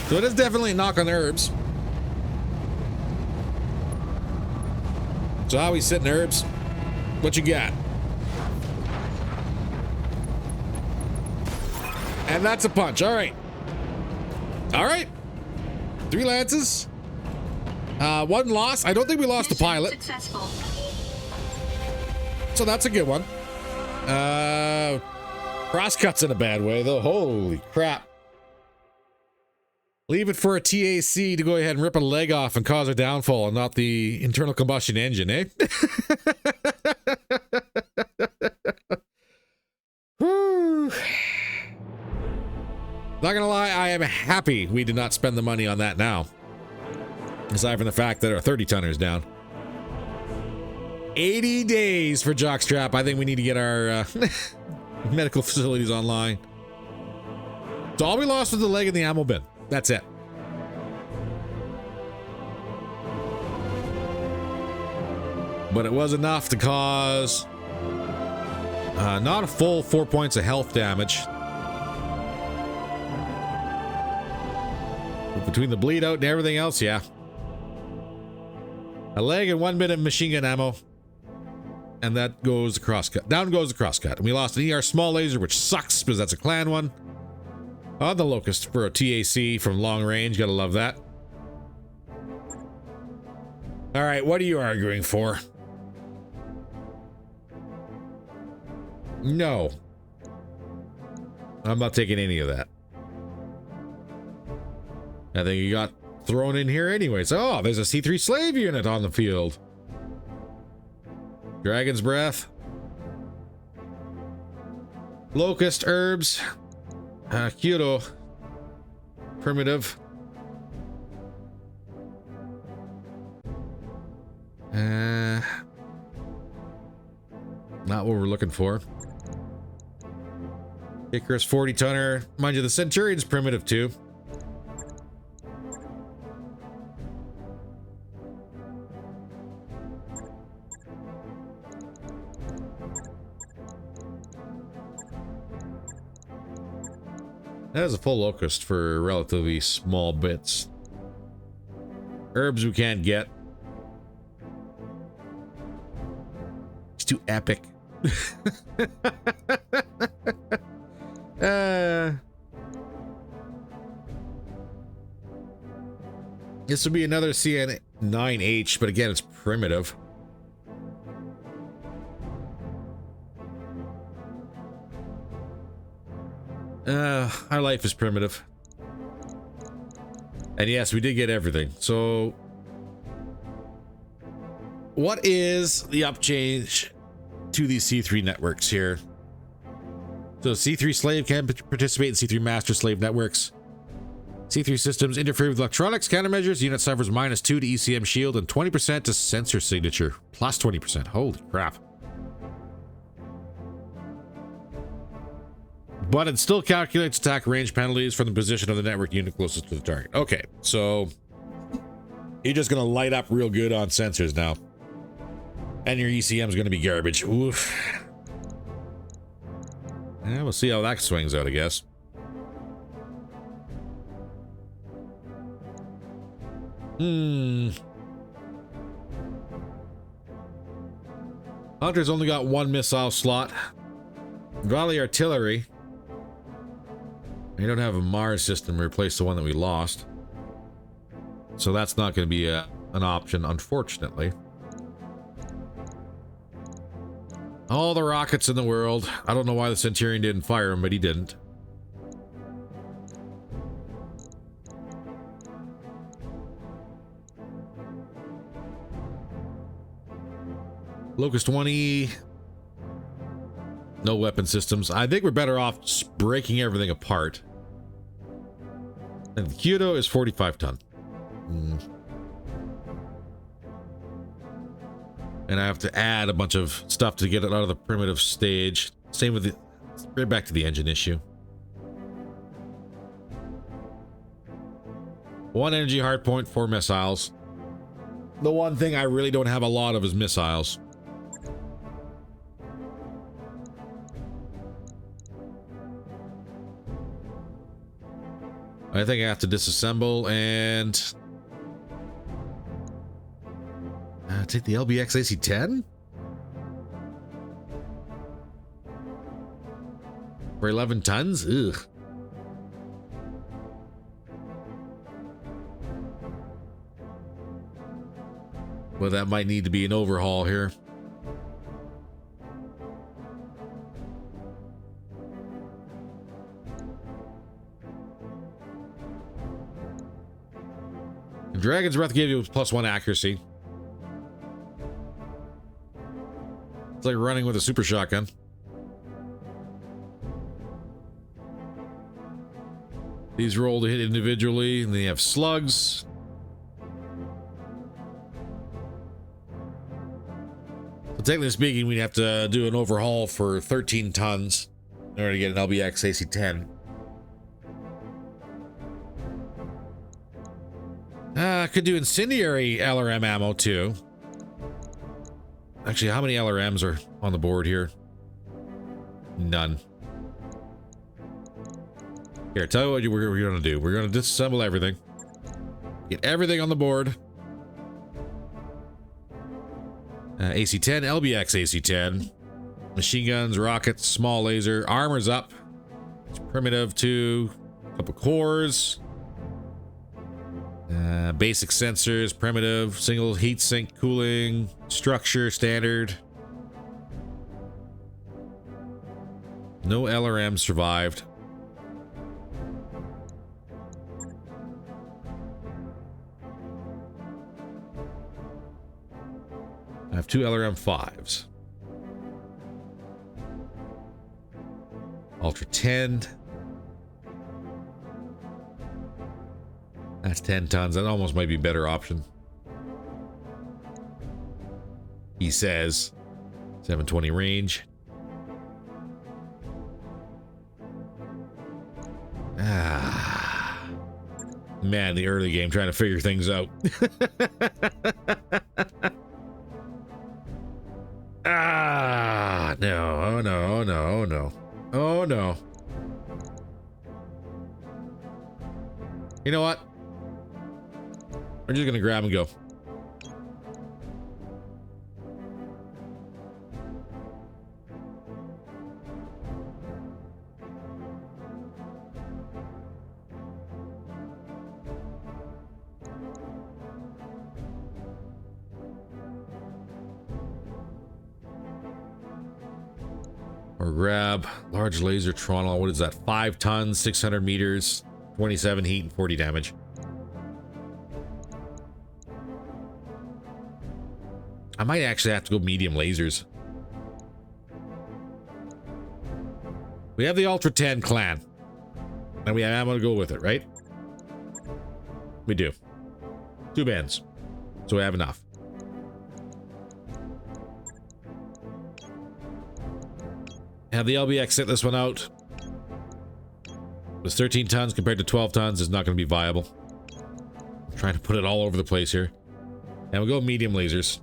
So it is definitely a knock on Herbs. So how we sitting, Herbs? What you got? And that's a punch. All right. All right. 3 lances. 1 loss. I don't think we lost the pilot. Successful. So that's a good one. Crosscut's in a bad way, though. Holy crap. Leave it for a TAC to go ahead and rip a leg off and cause a downfall and not the internal combustion engine, eh? Whew. Not gonna lie, I am happy we did not spend the money on that now. Aside from the fact that our 30-tonner is down. 80 days for jockstrap. I think we need to get our medical facilities online. So all we lost was the leg and the ammo bin. That's it. But it was enough to cause not a full 4 points of health damage. But between the bleed out and everything else, yeah. A leg and 1 bit of machine gun ammo. And that goes the crosscut. Down goes the crosscut. And we lost an ER small laser, which sucks because that's a clan one. On the Locust for a TAC from long range. Gotta love that. All right, what are you arguing for? No. I'm not taking any of that. I think you got thrown in here anyways. Oh, there's a C3 slave unit on the field. Dragon's Breath. Locust, Herbs. Kyoto. Primitive. Not what we're looking for. Icarus 40-tonner. Mind you, the Centurion's primitive too. That is a full Locust for relatively small bits. Herbs we can't get. It's too epic. This would be another CN9H, but again, it's primitive. Our life is primitive. And yes, we did get everything. So what is the upchange to these C3 networks here? So C3 slave can participate in C3 master slave networks. C3 systems interfere with electronics countermeasures. Unit suffers -2 to ECM shield and 20% to sensor signature. Plus 20%. Holy crap. But it still calculates attack range penalties from the position of the network unit closest to the target. Okay, so you're just going to light up real good on sensors now. And your ECM is going to be garbage. Oof. Yeah, we'll see how that swings out, I guess. Hunter's only got 1 missile slot. Valley Artillery. We don't have a Mars system to replace the one that we lost. So that's not going to be an option, unfortunately. All the rockets in the world. I don't know why the Centurion didn't fire him, but he didn't. Locust 20. No weapon systems. I think we're better off just breaking everything apart. And the Kyoto is 45 ton. And I have to add a bunch of stuff to get it out of the primitive stage. Same with the... Right back to the engine issue. 1 energy hardpoint, 4 missiles. The one thing I really don't have a lot of is missiles. I think I have to disassemble and take the LBX AC-10 for 11 tons. Ugh. Well, that might need to be an overhaul here. Dragon's Breath gave you +1 accuracy. It's like running with a super shotgun. These roll to hit individually, and then you have slugs. So technically speaking, we'd have to do an overhaul for 13 tons in order to get an LBX AC-10. Could do incendiary LRM ammo too. Actually, how many LRMs are on the board here? None. Here, tell you what we're going to do. We're going to disassemble everything. Get everything on the board. AC-10, LBX AC-10. Machine guns, rockets, small laser. Armor's up. It's primitive too. A couple cores. Basic sensors, primitive. Single heat sink cooling. Structure, standard. No LRM survived. I have 2 LRM 5s. Ultra 10. That's 10 tons. That almost might be a better option. He says 720 range. Man, the early game trying to figure things out. No. Oh, no. Oh, no. Oh, no. Oh, no. You know what? We're just gonna grab and go. Or grab large laser Toronto. What is that? 5 tons, 600 meters, 27 heat, and 40 damage. I might actually have to go medium lasers. We have the Ultra 10 clan. And we have ammo to go with it, right? We do. 2 bands. So we have enough. Have the LBX sit this one out. With 13 tons compared to 12 tons is not going to be viable. I'm trying to put it all over the place here. And we'll go medium lasers.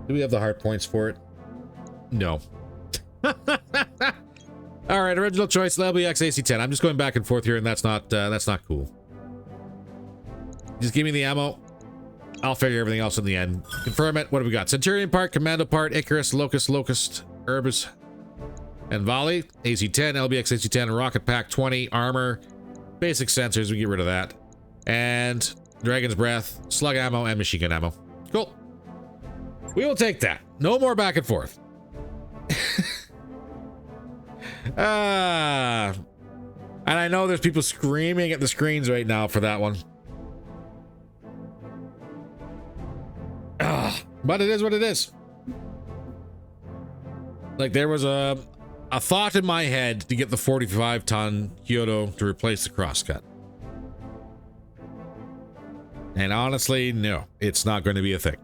Do we have the hard points for it? No. All right, original choice, LBX AC-10. I'm just going back and forth here, and that's not cool. Just give me the ammo. I'll figure everything else in the end. Confirm it. What do we got? Centurion part, Commando part, Icarus, Locust, Herbis, and Volley. AC-10, LBX AC-10, Rocket Pack 20, armor, basic sensors. We get rid of that. And Dragon's Breath, slug ammo, and machine gun ammo. Cool. We will take that. No more back and forth. And I know there's people screaming at the screens right now for that one. But it is what it is. Like, there was a thought in my head to get the 45-ton Kyoto to replace the crosscut. And honestly, no, it's not going to be a thing.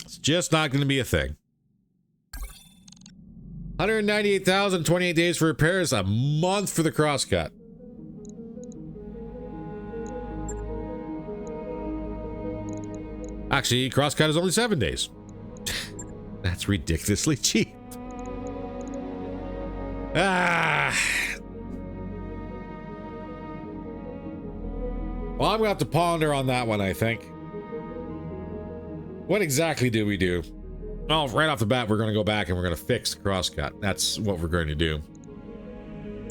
It's just not going to be a thing. 198,000, 28 days for repairs, a month for the crosscut. Actually, crosscut is only 7 days. That's ridiculously cheap. Well, I'm gonna have to ponder on that one, I think. What exactly do we do? Well, right off the bat, we're gonna go back and we're gonna fix the crosscut. That's what we're going to do.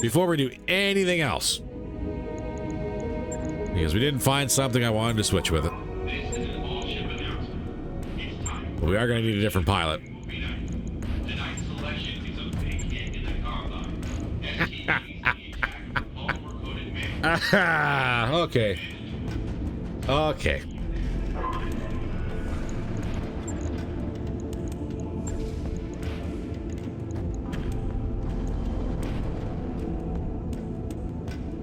Before we do anything else. Because we didn't find something I wanted to switch with it. But we are gonna need a different pilot. Aha! Okay. Okay.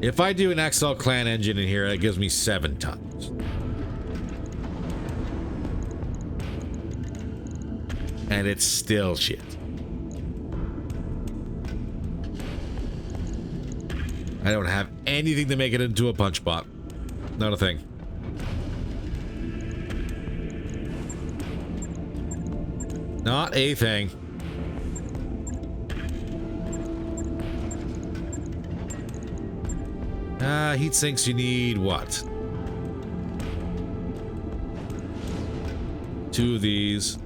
If I do an XL clan engine in here, that gives me 7 tons. And it's still shit. I don't have anything to make it into a punch bot. Not a thing. Not a thing. Heat sinks, you need what? 2 of these.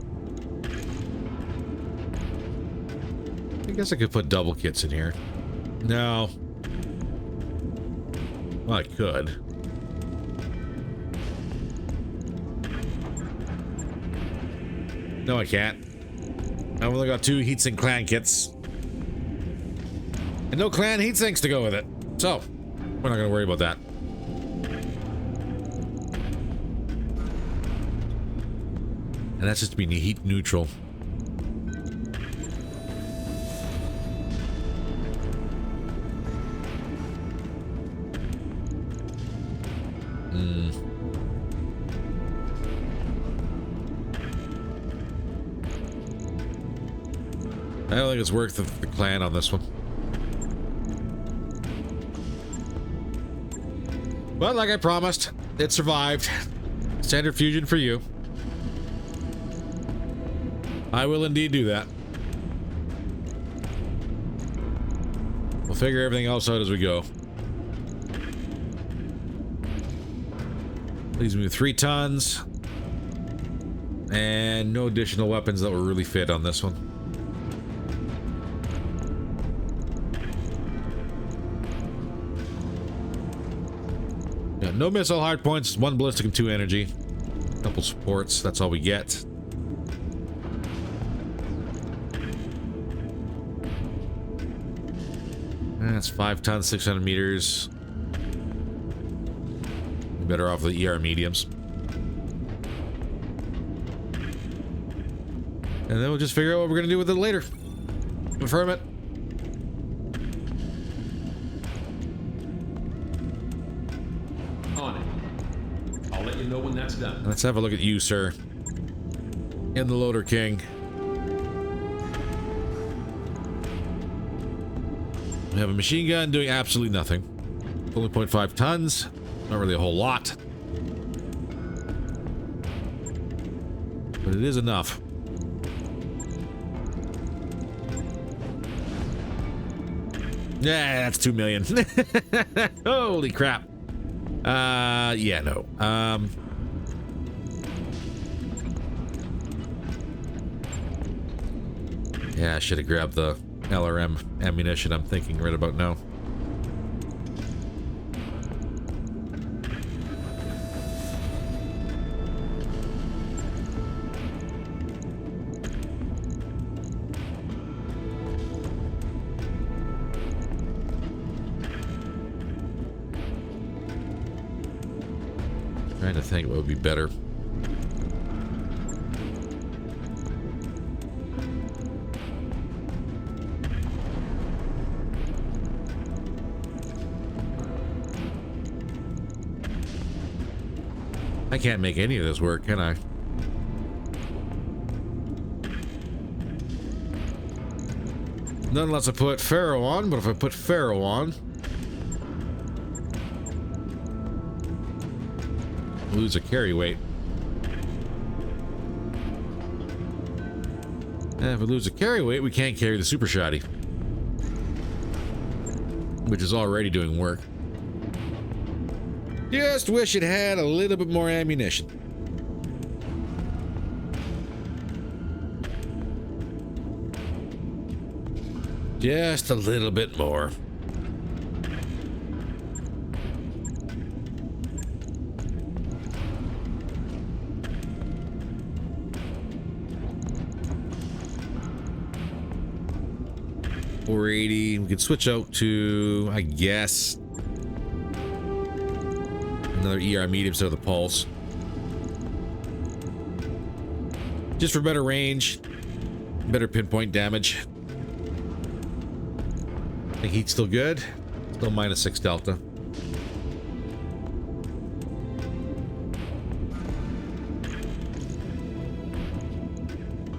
I guess I could put double kits in here. No. Well, I could. No, I can't. I've only got 2 heatsink clan kits. And no clan heatsinks to go with it. So, we're not going to worry about that. And that's just to be heat neutral. I don't think it's worth the clan on this one. But like I promised, it survived. Standard fusion for you. I will indeed do that. We'll figure everything else out as we go. Leaves me with 3 tons. And no additional weapons that will really fit on this one. Yeah, no missile hard points, 1 ballistic and 2 energy. Couple supports, that's all we get. That's 5 tons, 600 meters. Better off with the ER mediums. And then we'll just figure out what we're going to do with it later. Confirm it. On it. I'll let you know when that's done. Let's have a look at you, sir. In the Loader King. We have a machine gun doing absolutely nothing. Only 0.5 tons. Not really a whole lot. But it is enough. Yeah, that's 2 million. Holy crap. Yeah, no. Yeah, I should have grabbed the LRM ammunition I'm thinking right about now. Trying to think what would be better. I can't make any of this work, can I? Not unless I put Pharaoh on, but if I put Pharaoh on, lose a carry weight. And if we lose a carry weight, we can't carry the super shoddy, which is already doing work. Just wish it had a little bit more ammunition. Just a little bit more. $480. We could switch out to, I guess, Another ER medium instead of the pulse. Just for better range, better pinpoint damage. I think heat's still good. Still -6 delta.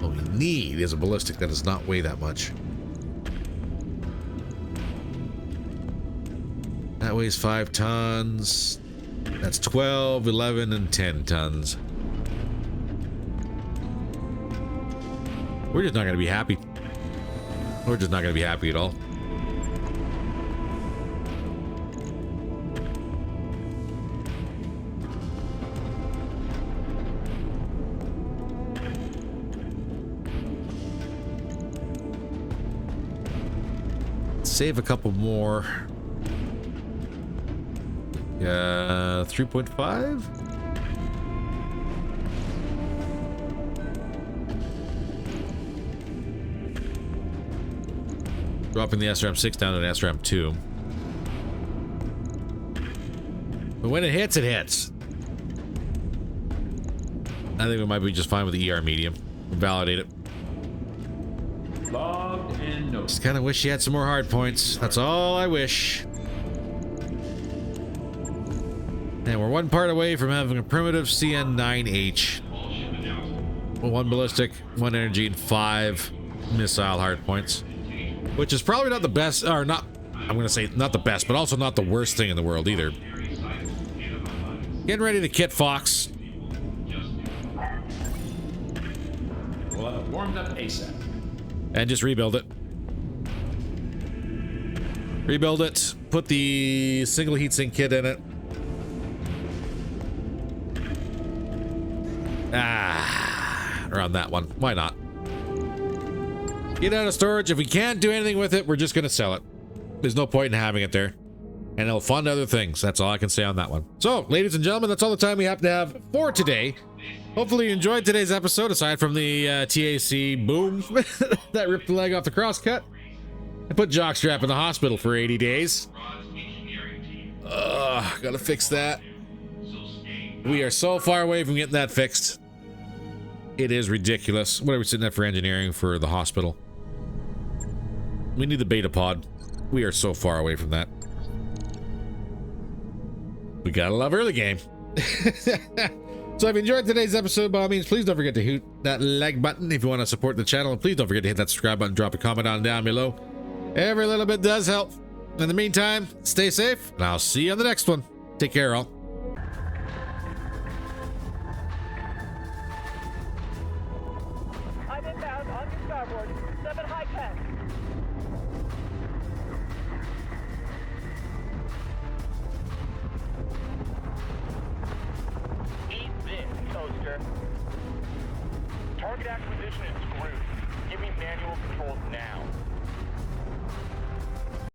What we need is a ballistic that does not weigh that much. That weighs 5 tons. That's 12, 11, and 10 tons. We're just not going to be happy. We're just not going to be happy at all. Save a couple more. 3.5. Dropping the SRM-6 down to an SRM-2. But when it hits, it hits. I think we might be just fine with the ER medium. Validate it. Logged and noted. Just kind of wish you had some more hard points. That's all I wish. And we're one part away from having a primitive CN-9H. Well, 1 ballistic, 1 energy, and 5 missile hard points. Which is probably not the best, or not, I'm going to say not the best, but also not the worst thing in the world either. Getting ready to kit Fox. We'll have it warmed up ASAP. And just rebuild it. Rebuild it. Put the single heatsink kit in it. Around that one. Why not? Get out of storage. If we can't do anything with it, we're just going to sell it. There's no point in having it there. And it'll fund other things. That's all I can say on that one. So, ladies and gentlemen, that's all the time we have to have for today. Hopefully you enjoyed today's episode, aside from the TAC boom that ripped the leg off the crosscut. I put Jockstrap in the hospital for 80 days. Gotta fix that. We are so far away from getting that fixed. It is ridiculous. What are we sitting at for engineering for the hospital? We need the beta pod. We are so far away from that. We gotta love early game. So if you enjoyed today's episode, by all means, please don't forget to hit that like button if you want to support the channel. And please don't forget to hit that subscribe button, drop a comment on down below. Every little bit does help. In the meantime, stay safe, and I'll see you on the next one. Take care, all. I'm inbound on your starboard. 7 high-tech. Eat this, toaster. Target acquisition in